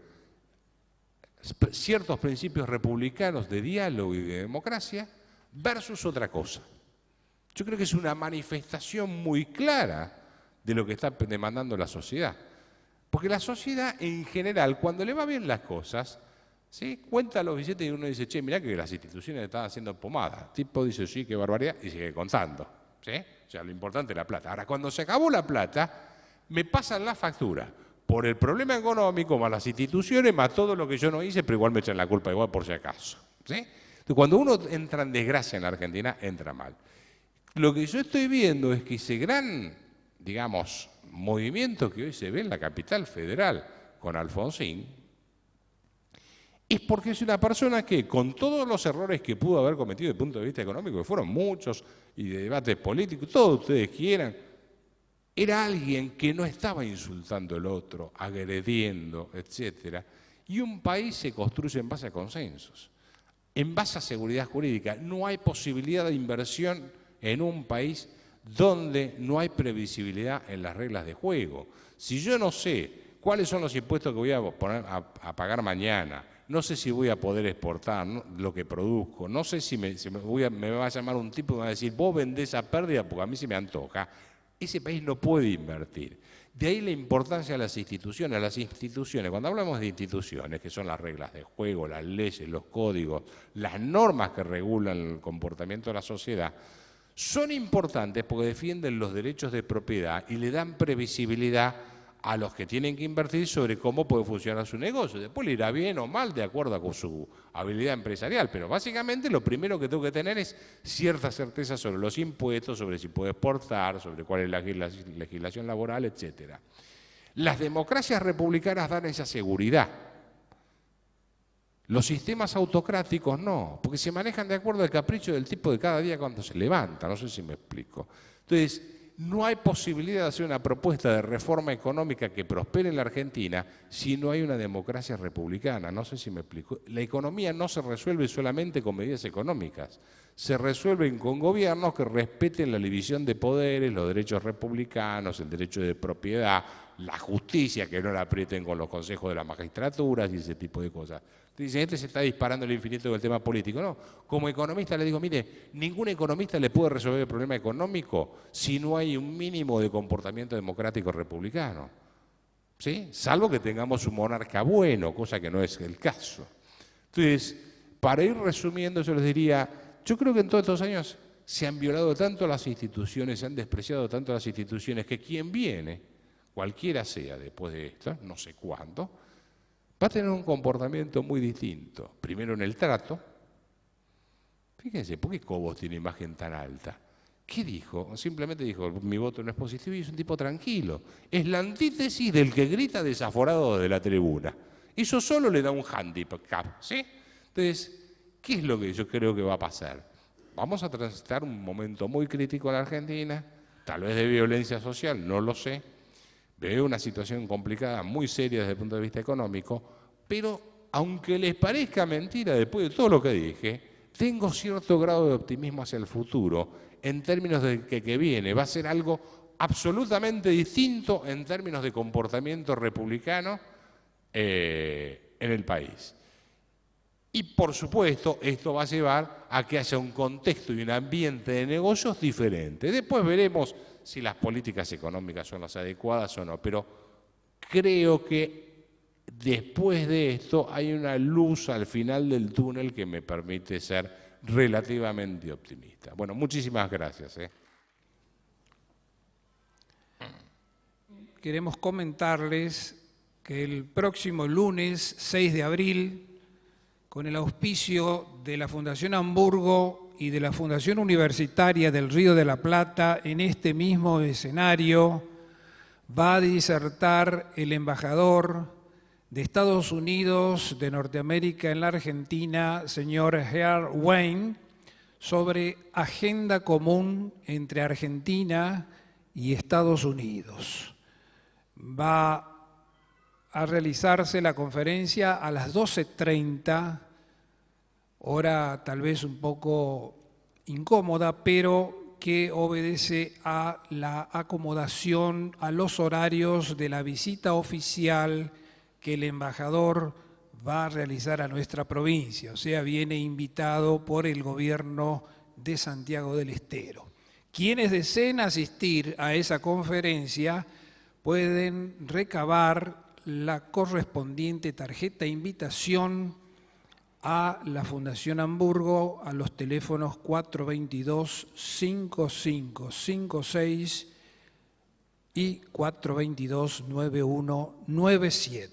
ciertos principios republicanos de diálogo y de democracia, versus otra cosa. Yo creo que es una manifestación muy clara de lo que está demandando la sociedad. Porque la sociedad en general, cuando le va bien las cosas, ¿sí?, cuenta los billetes y uno dice, che, mirá que las instituciones están haciendo pomada. El tipo dice, sí, qué barbaridad, y sigue contando. ¿Sí? O sea, lo importante es la plata. Ahora, cuando se acabó la plata, me pasan la factura por el problema económico, más las instituciones, más todo lo que yo no hice, pero igual me echan la culpa igual por si acaso. ¿Sí? Entonces, cuando uno entra en desgracia en la Argentina, entra mal. Lo que yo estoy viendo es que ese gran, digamos, movimiento que hoy se ve en la capital federal con Alfonsín, es porque es una persona que, con todos los errores que pudo haber cometido desde el punto de vista económico, que fueron muchos, y de debates políticos, todo ustedes quieran, era alguien que no estaba insultando al otro, agrediendo, etcétera. Y un país se construye en base a consensos, en base a seguridad jurídica. No hay posibilidad de inversión en un país donde no hay previsibilidad en las reglas de juego. Si yo no sé cuáles son los impuestos que voy a poner a pagar mañana, no sé si voy a poder exportar lo que produzco, no sé si me va a llamar un tipo y me va a decir, vos vendés a pérdida porque a mí se me antoja. Ese país no puede invertir. De ahí la importancia de las instituciones. Las instituciones, cuando hablamos de instituciones, que son las reglas de juego, las leyes, los códigos, las normas que regulan el comportamiento de la sociedad, son importantes porque defienden los derechos de propiedad y le dan previsibilidad a los que tienen que invertir sobre cómo puede funcionar su negocio. Después le irá bien o mal de acuerdo con su habilidad empresarial, pero básicamente lo primero que tengo que tener es cierta certeza sobre los impuestos, sobre si puedo exportar, sobre cuál es la legislación laboral, etc. Las democracias republicanas dan esa seguridad. Los sistemas autocráticos no, porque se manejan de acuerdo al capricho del tipo de cada día cuando se levanta, no sé si me explico. Entonces, no hay posibilidad de hacer una propuesta de reforma económica que prospere en la Argentina si no hay una democracia republicana. No sé si me explico. La economía no se resuelve solamente con medidas económicas, se resuelven con gobiernos que respeten la división de poderes, los derechos republicanos, el derecho de propiedad, la justicia, que no la aprieten con los consejos de las magistraturas y ese tipo de cosas. Dicen, este se está disparando el infinito del tema político. No, como economista le digo, mire, ningún economista le puede resolver el problema económico si no hay un mínimo de comportamiento democrático republicano, ¿sí? Salvo que tengamos un monarca bueno, cosa que no es el caso. Entonces, para ir resumiendo, yo les diría, yo creo que en todos estos años se han violado tanto las instituciones, se han despreciado tanto las instituciones, que quien viene, cualquiera sea después de esto, no sé cuándo, va a tener un comportamiento muy distinto. Primero en el trato. Fíjense, ¿por qué Cobos tiene imagen tan alta? ¿Qué dijo? Simplemente dijo, mi voto no es positivo, y es un tipo tranquilo. Es la antítesis del que grita desaforado de la tribuna. Eso solo le da un handicap, ¿sí? Entonces, ¿qué es lo que yo creo que va a pasar? Vamos a transitar un momento muy crítico en la Argentina, tal vez de violencia social, no lo sé. Veo una situación complicada, muy seria desde el punto de vista económico, pero aunque les parezca mentira después de todo lo que dije, tengo cierto grado de optimismo hacia el futuro, en términos de que viene. Va a ser algo absolutamente distinto en términos de comportamiento republicano en el país. Y por supuesto, esto va a llevar a que haya un contexto y un ambiente de negocios diferente. Después veremos si las políticas económicas son las adecuadas o no, pero creo que después de esto hay una luz al final del túnel que me permite ser relativamente optimista. Bueno, muchísimas gracias. Queremos comentarles que el próximo lunes 6 de abril, con el auspicio de la Fundación Hamburgo y de la Fundación Universitaria del Río de la Plata, en este mismo escenario va a disertar el embajador de Estados Unidos de Norteamérica en la Argentina, señor Earl Wayne, sobre agenda común entre Argentina y Estados Unidos. Va a realizarse la conferencia a las 12:30, hora tal vez un poco incómoda, pero que obedece a la acomodación a los horarios de la visita oficial que el embajador va a realizar a nuestra provincia, o sea, viene invitado por el gobierno de Santiago del Estero. Quienes deseen asistir a esa conferencia pueden recabar la correspondiente tarjeta de invitación a la Fundación Hamburgo a los teléfonos 422-5556 y 422-9197.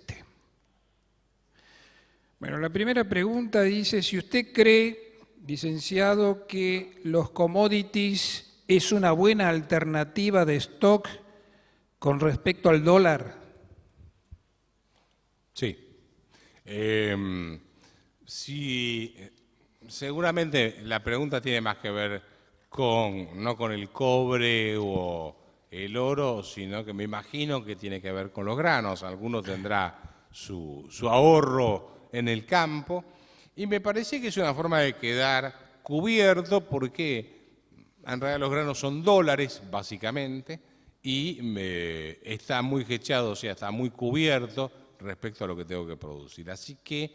Bueno, la primera pregunta dice, si usted cree, licenciado, que los commodities es una buena alternativa de stock con respecto al dólar. Sí. Sí, seguramente la pregunta tiene más que ver no con el cobre o el oro, sino que me imagino que tiene que ver con los granos. Alguno tendrá su ahorro en el campo y me parece que es una forma de quedar cubierto porque en realidad los granos son dólares básicamente y está muy hedgeado, o sea, está muy cubierto respecto a lo que tengo que producir. Así que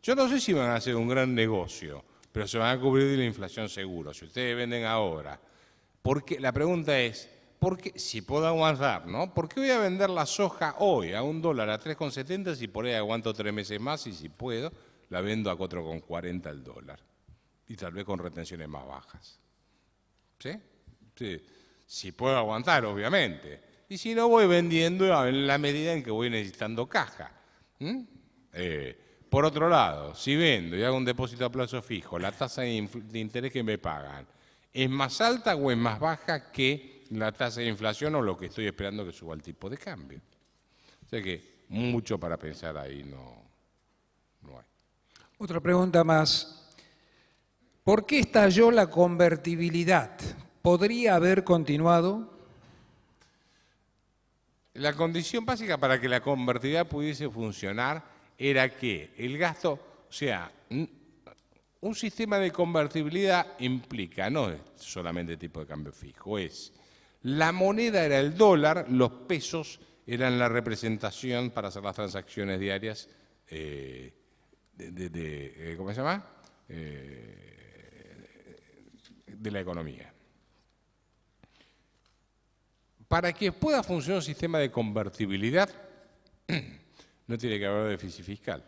yo no sé si van a hacer un gran negocio, pero se van a cubrir de la inflación seguro. Si ustedes venden ahora, porque la pregunta es, ¿por qué, si puedo aguantar, ¿no? ¿Por qué voy a vender la soja hoy a $1 a 3,70 si por ahí aguanto 3 meses más y si puedo la vendo a 4,40 el dólar? Y tal vez con retenciones más bajas. ¿Sí? Sí. Si puedo aguantar, obviamente. Y si no, voy vendiendo en la medida en que voy necesitando caja. Por otro lado, si vendo y hago un depósito a plazo fijo, la tasa de interés que me pagan, ¿es más alta o es más baja que la tasa de inflación o lo que estoy esperando que suba el tipo de cambio? O sea que mucho para pensar ahí no hay. Otra pregunta más. ¿Por qué estalló la convertibilidad? ¿Podría haber continuado? la condición básica para que la convertibilidad pudiese funcionar era que el gasto, o sea, un sistema de convertibilidad implica, no es solamente tipo de cambio fijo, es la moneda era el dólar, los pesos eran la representación para hacer las transacciones diarias ¿cómo se llama? De la economía. Para que pueda funcionar un sistema de convertibilidad, no tiene que haber déficit fiscal.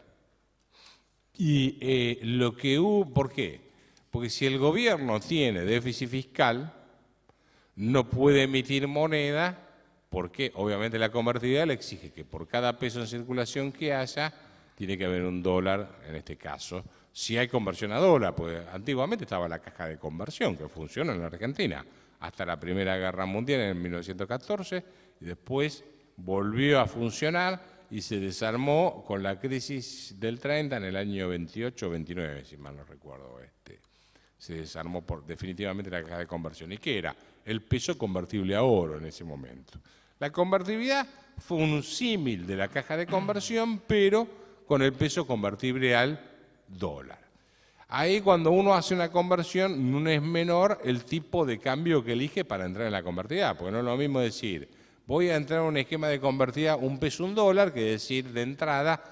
Y lo que hubo, ¿por qué? Porque si el gobierno tiene déficit fiscal, no puede emitir moneda, porque obviamente la convertibilidad le exige que por cada peso en circulación que haya, tiene que haber un dólar, en este caso, si hay conversión a dólar, porque antiguamente estaba la caja de conversión, que funciona en la Argentina, hasta la Primera Guerra Mundial en 1914, y después volvió a funcionar y se desarmó con la crisis del 30 en el año 28-29, si mal no recuerdo. Se desarmó definitivamente la caja de conversión. ¿Y qué era? El peso convertible a oro en ese momento. La convertibilidad fue un símil de la caja de conversión, pero con el peso convertible al dólar. Ahí cuando uno hace una conversión no es menor el tipo de cambio que elige para entrar en la convertibilidad, porque no es lo mismo decir, voy a entrar en un esquema de convertibilidad un peso un dólar, que decir de entrada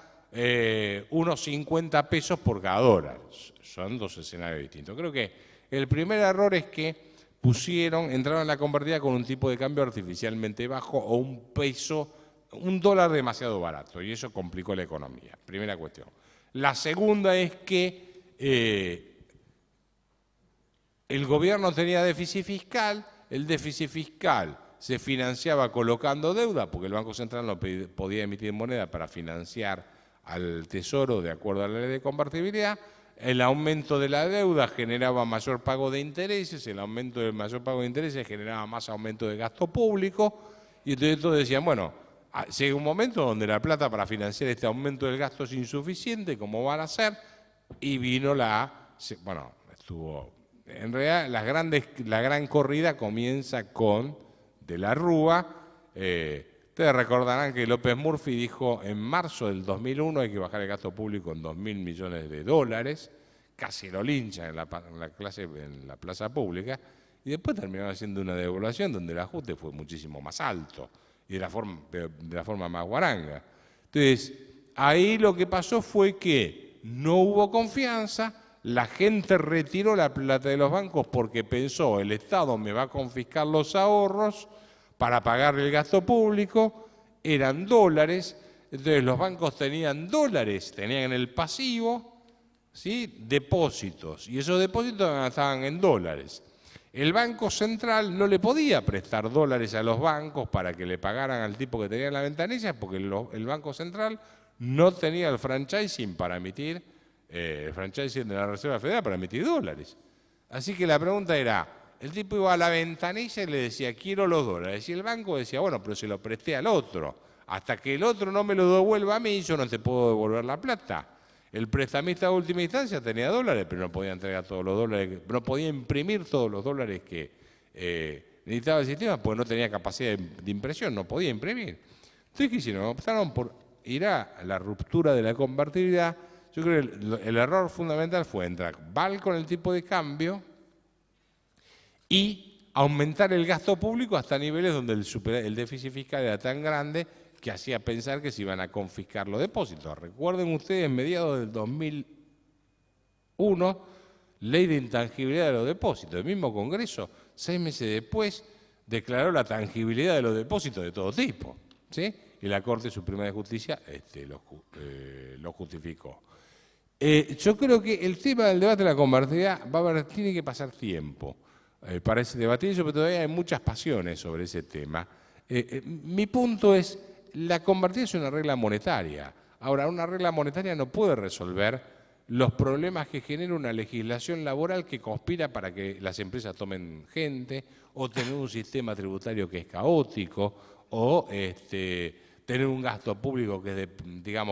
unos 50 pesos por cada dólar. Son dos escenarios distintos. Creo que el primer error es que entraron en la convertibilidad con un tipo de cambio artificialmente bajo o un dólar demasiado barato, y eso complicó la economía. Primera cuestión. La segunda es que el gobierno tenía déficit fiscal, el déficit fiscal se financiaba colocando deuda, porque el Banco Central no podía emitir moneda para financiar al Tesoro de acuerdo a la ley de convertibilidad. El aumento de la deuda generaba mayor pago de intereses, el aumento del mayor pago de intereses generaba más aumento de gasto público, y entonces todos decían, bueno, llega un momento donde la plata para financiar este aumento del gasto es insuficiente, ¿cómo van a hacer? Y vino en realidad la gran corrida comienza con De la Rúa. Ustedes recordarán que López Murphy dijo en marzo del 2001 hay que bajar el gasto público en 2.000 millones de dólares, casi lo linchan en la plaza pública, y después terminaron haciendo una devaluación donde el ajuste fue muchísimo más alto y de la forma más guaranga. Entonces, ahí lo que pasó fue que no hubo confianza, la gente retiró la plata de los bancos porque pensó, el Estado me va a confiscar los ahorros para pagar el gasto público, eran dólares, entonces los bancos tenían dólares, tenían en el pasivo, ¿sí?, depósitos, y esos depósitos estaban en dólares. El Banco Central no le podía prestar dólares a los bancos para que le pagaran al tipo que tenía en la ventanilla, porque el Banco Central no tenía el franchising para emitir, el franchising de la Reserva Federal para emitir dólares. Así que la pregunta era, el tipo iba a la ventanilla y le decía, quiero los dólares. Y el banco decía, bueno, pero se lo presté al otro. Hasta que el otro no me lo devuelva a mí, yo no te puedo devolver la plata. El prestamista de última instancia tenía dólares, pero no podía entregar todos los dólares, no podía imprimir todos los dólares que necesitaba el sistema, porque no tenía capacidad de impresión, no podía imprimir. Entonces, ¿qué hicieron? Optaron por ir a la ruptura de la convertibilidad. Yo creo que el error fundamental fue entrar mal con el tipo de cambio y aumentar el gasto público hasta niveles donde el déficit fiscal era tan grande que hacía pensar que se iban a confiscar los depósitos. Recuerden ustedes, mediados del 2001, ley de intangibilidad de los depósitos. El mismo Congreso, 6 meses después, declaró la tangibilidad de los depósitos de todo tipo, ¿sí? Y la Corte Suprema de Justicia lo justificó. Yo creo que el tema del debate de la convertibilidad tiene que pasar tiempo para ese debate, pero todavía hay muchas pasiones sobre ese tema. Mi punto es, la convertibilidad es una regla monetaria. Ahora, una regla monetaria no puede resolver los problemas que genera una legislación laboral que conspira para que las empresas tomen gente, o tener un sistema tributario que es caótico, o tener un gasto público que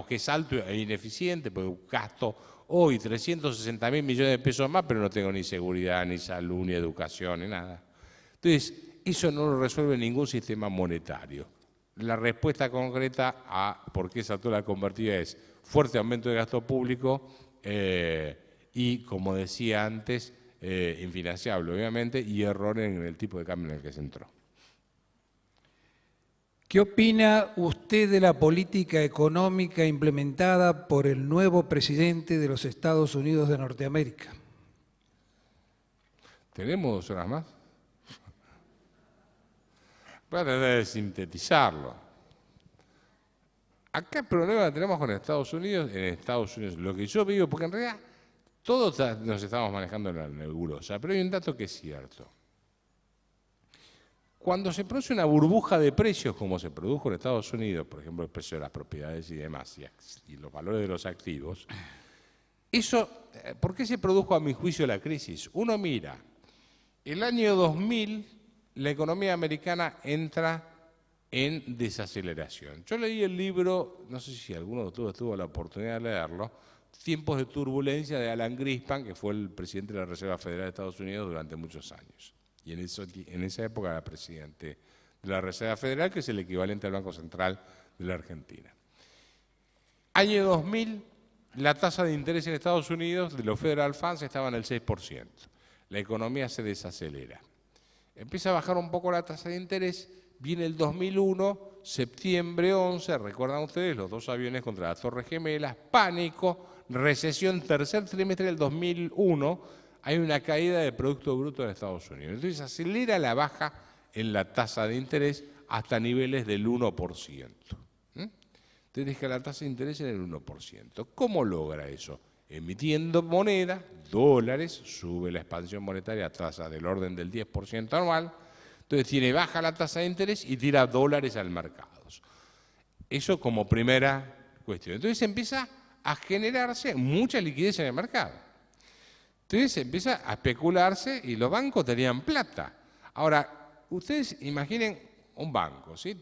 es alto e ineficiente, porque gasto hoy 360.000 millones de pesos más, pero no tengo ni seguridad, ni salud, ni educación, ni nada. Entonces, eso no lo resuelve ningún sistema monetario. la respuesta concreta a por qué saltó la convertida es fuerte aumento de gasto público y, como decía antes, infinanciable, obviamente, y error en el tipo de cambio en el que se entró. ¿Qué opina usted de la política económica implementada por el nuevo presidente de los Estados Unidos de Norteamérica? ¿Tenemos 2 horas más? Voy a tratar de sintetizarlo. Acá el problema que tenemos con Estados Unidos, lo que yo veo, porque en realidad todos nos estamos manejando en la nebulosa, pero hay un dato que es cierto. Cuando se produce una burbuja de precios, como se produjo en Estados Unidos, por ejemplo, el precio de las propiedades y demás, y los valores de los activos, eso, ¿por qué se produjo a mi juicio la crisis? Uno mira, el año 2000 la economía americana entra en desaceleración. Yo leí el libro, no sé si alguno de ustedes tuvo la oportunidad de leerlo, Tiempos de turbulencia de Alan Greenspan, que fue el presidente de la Reserva Federal de Estados Unidos durante muchos años. Y en esa época era presidente de la Reserva Federal, que es el equivalente al Banco Central de la Argentina. Año 2000, la tasa de interés en Estados Unidos de los Federal Funds estaba en el 6%. La economía se desacelera. Empieza a bajar un poco la tasa de interés, viene el 2001, septiembre 11, recuerdan ustedes, los 2 aviones contra las Torres Gemelas, pánico, recesión, tercer trimestre del 2001, hay una caída del Producto Bruto en Estados Unidos. Entonces acelera la baja en la tasa de interés hasta niveles del 1%. Entonces que la tasa de interés en el 1%. ¿Cómo logra eso? Emitiendo moneda, dólares, sube la expansión monetaria a tasa del orden del 10% anual, entonces baja la tasa de interés y tira dólares al mercado. Eso como primera cuestión. Entonces empieza a generarse mucha liquidez en el mercado. Entonces empieza a especularse y los bancos tenían plata. Ahora, ustedes imaginen un banco, ¿sí?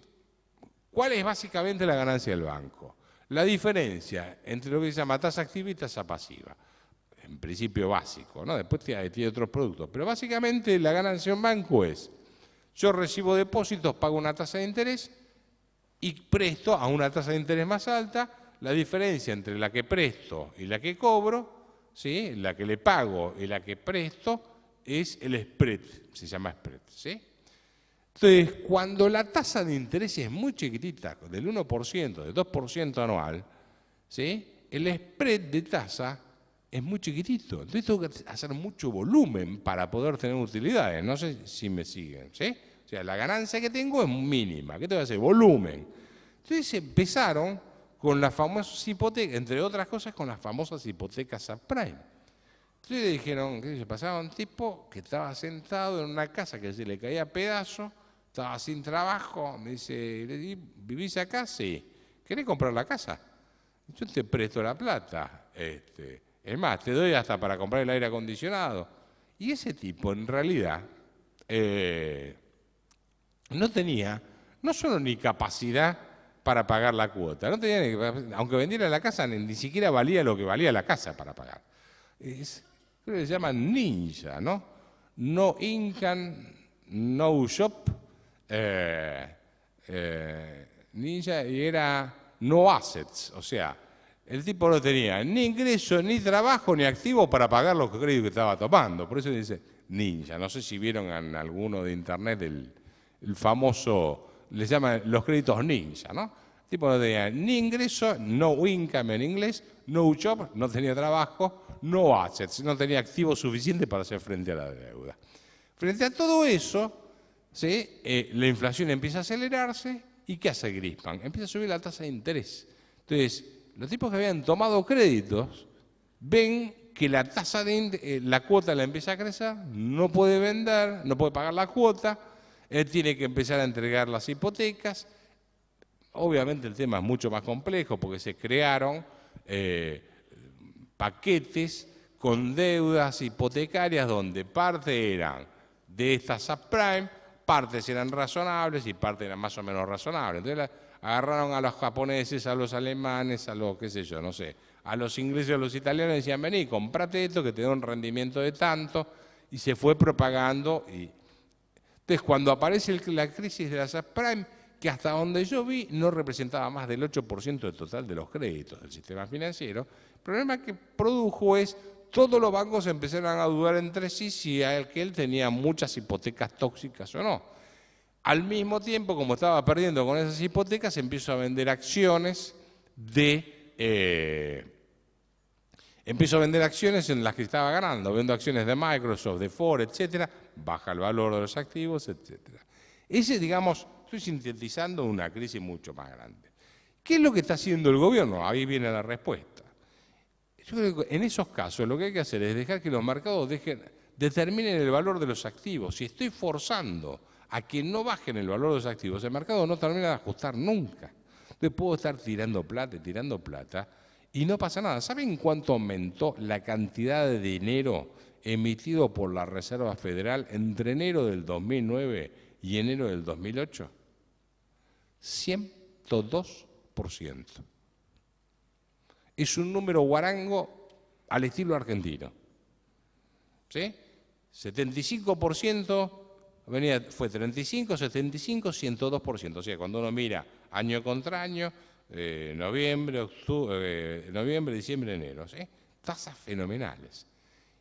¿Cuál es básicamente la ganancia del banco? La diferencia entre lo que se llama tasa activa y tasa pasiva. En principio básico, ¿no? Después tiene otros productos. Pero básicamente la ganancia de un banco es, yo recibo depósitos, pago una tasa de interés y presto a una tasa de interés más alta. La diferencia entre la que presto y la que cobro, ¿sí? La que le pago y la que presto es el spread, se llama spread, ¿sí? Entonces, cuando la tasa de interés es muy chiquitita, del 1%, del 2% anual, ¿sí? El spread de tasa es muy chiquitito. Entonces tengo que hacer mucho volumen para poder tener utilidades. No sé si me siguen, ¿sí? O sea, la ganancia que tengo es mínima. ¿Qué tengo que hacer? Volumen. Entonces empezaron con las famosas hipotecas, entre otras cosas, con las famosas hipotecas subprime. Entonces dijeron, que se pasaba un tipo que estaba sentado en una casa que se le caía a pedazos, estaba sin trabajo, me dice, ¿vivís acá? Sí. ¿Querés comprar la casa? Yo te presto la plata. Es más, te doy hasta para comprar el aire acondicionado. Y ese tipo, en realidad, no tenía, no solo ni capacidad para pagar la cuota, no tenía, aunque vendiera la casa, ni siquiera valía lo que valía la casa para pagar. Creo que se llaman ninja, ¿no? No income, no shop, ninja, y era no assets, o sea, el tipo no tenía ni ingreso, ni trabajo, ni activo para pagar los créditos que estaba tomando. Por eso dice ninja. No sé si vieron en alguno de internet el famoso, les llaman los créditos ninja, ¿no? El tipo no tenía ni ingreso, no income en inglés, no job, no tenía trabajo, no assets, no tenía activo suficiente para hacer frente a la deuda. Frente a todo eso, ¿sí? La inflación empieza a acelerarse y ¿qué hace Greenspan? Empieza a subir la tasa de interés. Entonces, los tipos que habían tomado créditos ven que la tasa de la cuota la empieza a crecer, no puede vender, no puede pagar la cuota, él tiene que empezar a entregar las hipotecas. Obviamente el tema es mucho más complejo porque se crearon paquetes con deudas hipotecarias donde parte eran de estas subprime, partes eran razonables y partes eran más o menos razonables. Entonces agarraron a los japoneses, a los alemanes, a los, qué sé yo, no sé, a los ingleses, a los italianos, y decían, vení, comprate esto que te da un rendimiento de tanto, y se fue propagando. Entonces, cuando aparece la crisis de la subprime, que hasta donde yo vi no representaba más del 8% del total de los créditos del sistema financiero. El problema que produjo es todos los bancos empezaron a dudar entre sí si aquel tenía muchas hipotecas tóxicas o no. Al mismo tiempo, como estaba perdiendo con esas hipotecas, empezó a vender acciones empiezo a vender acciones en las que estaba ganando, vendo acciones de Microsoft, de Ford, etcétera, baja el valor de los activos, etcétera. Ese, digamos, estoy sintetizando una crisis mucho más grande. ¿Qué es lo que está haciendo el gobierno? Ahí viene la respuesta. Yo creo que en esos casos lo que hay que hacer es dejar que los mercados determinen el valor de los activos. Si estoy forzando a que no bajen el valor de los activos, el mercado no termina de ajustar nunca. Entonces puedo estar tirando plata, y no pasa nada. ¿Saben cuánto aumentó la cantidad de dinero emitido por la Reserva Federal entre enero del 2009 y enero del 2008? 102%. Es un número guarango al estilo argentino. ¿Sí? 75% fue 35, 75, 102%. O sea, cuando uno mira año contra año, noviembre, diciembre, enero, ¿sí? Tasas fenomenales.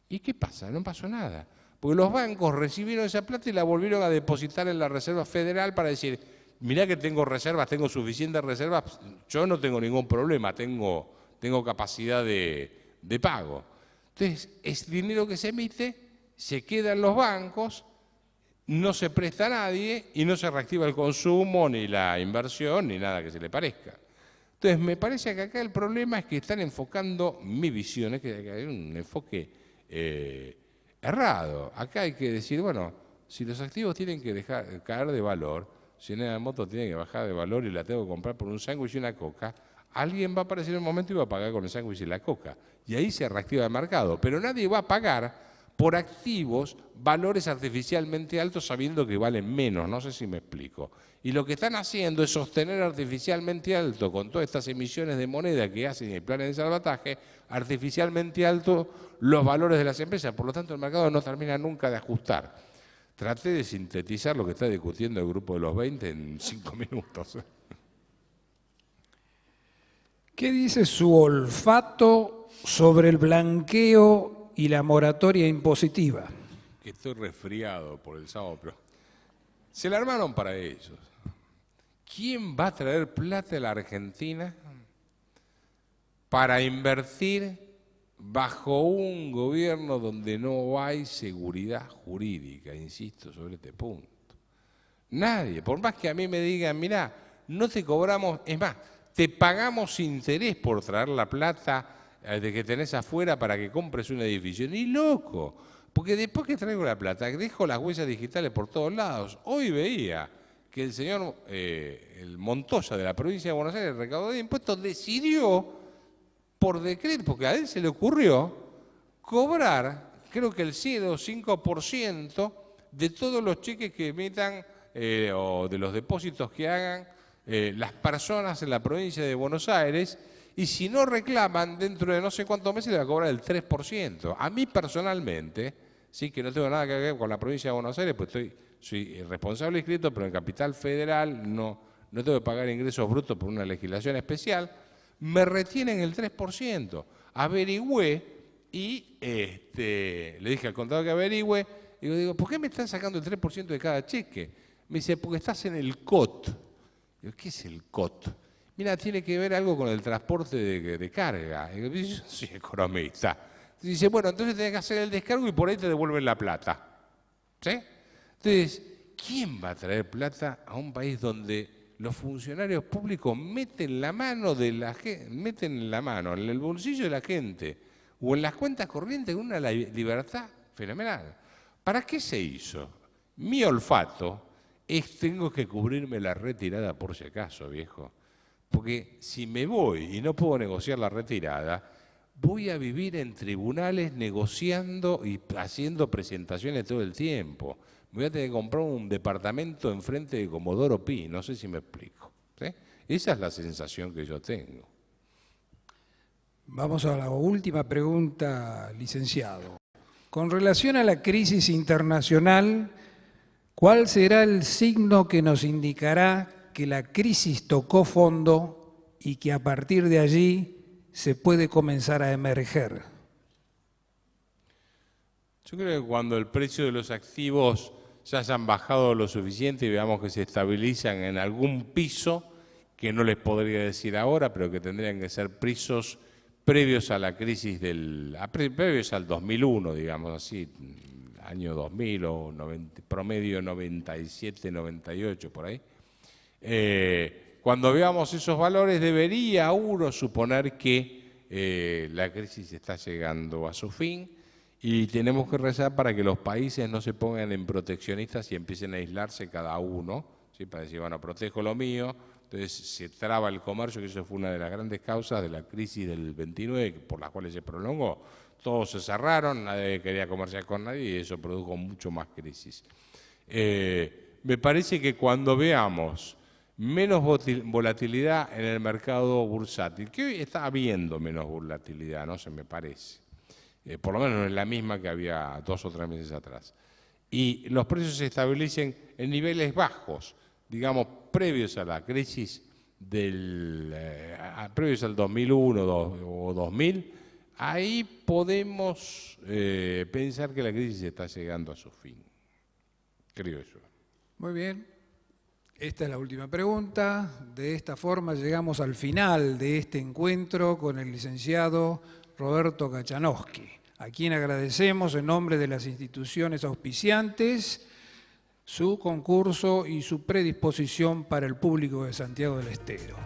¿Y qué pasa? No pasó nada. Porque los bancos recibieron esa plata y la volvieron a depositar en la Reserva Federal para decir, mirá que tengo reservas, tengo suficientes reservas, yo no tengo ningún problema, tengo capacidad de pago. Entonces, es dinero que se emite, se queda en los bancos, no se presta a nadie y no se reactiva el consumo, ni la inversión, ni nada que se le parezca. Entonces, me parece que acá el problema es que están enfocando, mi visión es que hay un enfoque errado. Acá hay que decir, bueno, si los activos tienen que caer de valor, si una moto tiene que bajar de valor y la tengo que comprar por un sándwich y una coca, alguien va a aparecer en un momento y va a pagar con el sándwich y la coca. Y ahí se reactiva el mercado. Pero nadie va a pagar por activos valores artificialmente altos sabiendo que valen menos, no sé si me explico. Y lo que están haciendo es sostener artificialmente alto con todas estas emisiones de moneda que hacen en el plan de salvataje, artificialmente alto los valores de las empresas. Por lo tanto, el mercado no termina nunca de ajustar. Traté de sintetizar lo que está discutiendo el grupo de los 20 en 5 minutos. ¿Qué dice su olfato sobre el blanqueo y la moratoria impositiva? Que estoy resfriado por el sábado, pero se la armaron para ellos. ¿Quién va a traer plata a la Argentina para invertir bajo un gobierno donde no hay seguridad jurídica? Insisto sobre este punto. Nadie, por más que a mí me digan, mirá, no te cobramos, es más, te pagamos interés por traer la plata de que tenés afuera para que compres un edificio. Ni loco, porque después que traigo la plata, dejo las huellas digitales por todos lados. Hoy veía que el señor el Montoya de la provincia de Buenos Aires, el recaudador de impuestos, decidió por decreto, porque a él se le ocurrió cobrar, creo que el 0 o 5% de todos los cheques que emitan o de los depósitos que hagan las personas en la provincia de Buenos Aires, y si no reclaman, dentro de no sé cuántos meses le va a cobrar el 3%. A mí personalmente, sí que no tengo nada que ver con la provincia de Buenos Aires, pues soy responsable inscrito, pero en Capital Federal no tengo que pagar ingresos brutos por una legislación especial, me retienen el 3%. Averigüé y le dije al contador que averigüe, y digo, ¿por qué me están sacando el 3% de cada cheque? Me dice, porque estás en el COT. Digo, ¿qué es el COT? Mira, tiene que ver algo con el transporte de carga. Digo, yo soy economista. Dice, bueno, entonces tenés que hacer el descargo y por ahí te devuelven la plata. ¿Sí? Entonces, ¿quién va a traer plata a un país donde los funcionarios públicos meten la mano en el bolsillo de la gente o en las cuentas corrientes con una libertad fenomenal? ¿Para qué se hizo? Mi olfato es tengo que cubrirme la retirada por si acaso, viejo. Porque si me voy y no puedo negociar la retirada, voy a vivir en tribunales negociando y haciendo presentaciones todo el tiempo. Voy a tener que comprar un departamento enfrente de Comodoro Pi, no sé si me explico. ¿Sí? Esa es la sensación que yo tengo. Vamos a la última pregunta, licenciado. Con relación a la crisis internacional, ¿cuál será el signo que nos indicará que la crisis tocó fondo y que a partir de allí se puede comenzar a emerger? Yo creo que cuando el precio de los activos ya hayan bajado lo suficiente y veamos que se estabilizan en algún piso, que no les podría decir ahora, pero que tendrían que ser pisos previos a la crisis previos al 2001, digamos así, año 2000 o promedio 97, 98, por ahí. Cuando veamos esos valores, debería uno suponer que la crisis está llegando a su fin y tenemos que rezar para que los países no se pongan en proteccionistas y empiecen a aislarse cada uno, ¿sí? Para decir, bueno, protejo lo mío, entonces se traba el comercio, que eso fue una de las grandes causas de la crisis del 29, por las cuales se prolongó. Todos se cerraron, nadie quería comerciar con nadie y eso produjo mucho más crisis. Me parece que cuando veamos menos volatilidad en el mercado bursátil, que hoy está habiendo menos volatilidad, no se me parece, por lo menos no es la misma que había 2 o 3 meses atrás, y los precios se estabilicen en niveles bajos, digamos, previos a la crisis previos al 2001 o 2000, ahí podemos pensar que la crisis está llegando a su fin, creo yo. Muy bien, esta es la última pregunta. De esta forma llegamos al final de este encuentro con el licenciado Roberto Kachanowski, a quien agradecemos en nombre de las instituciones auspiciantes su concurso y su predisposición para el público de Santiago del Estero.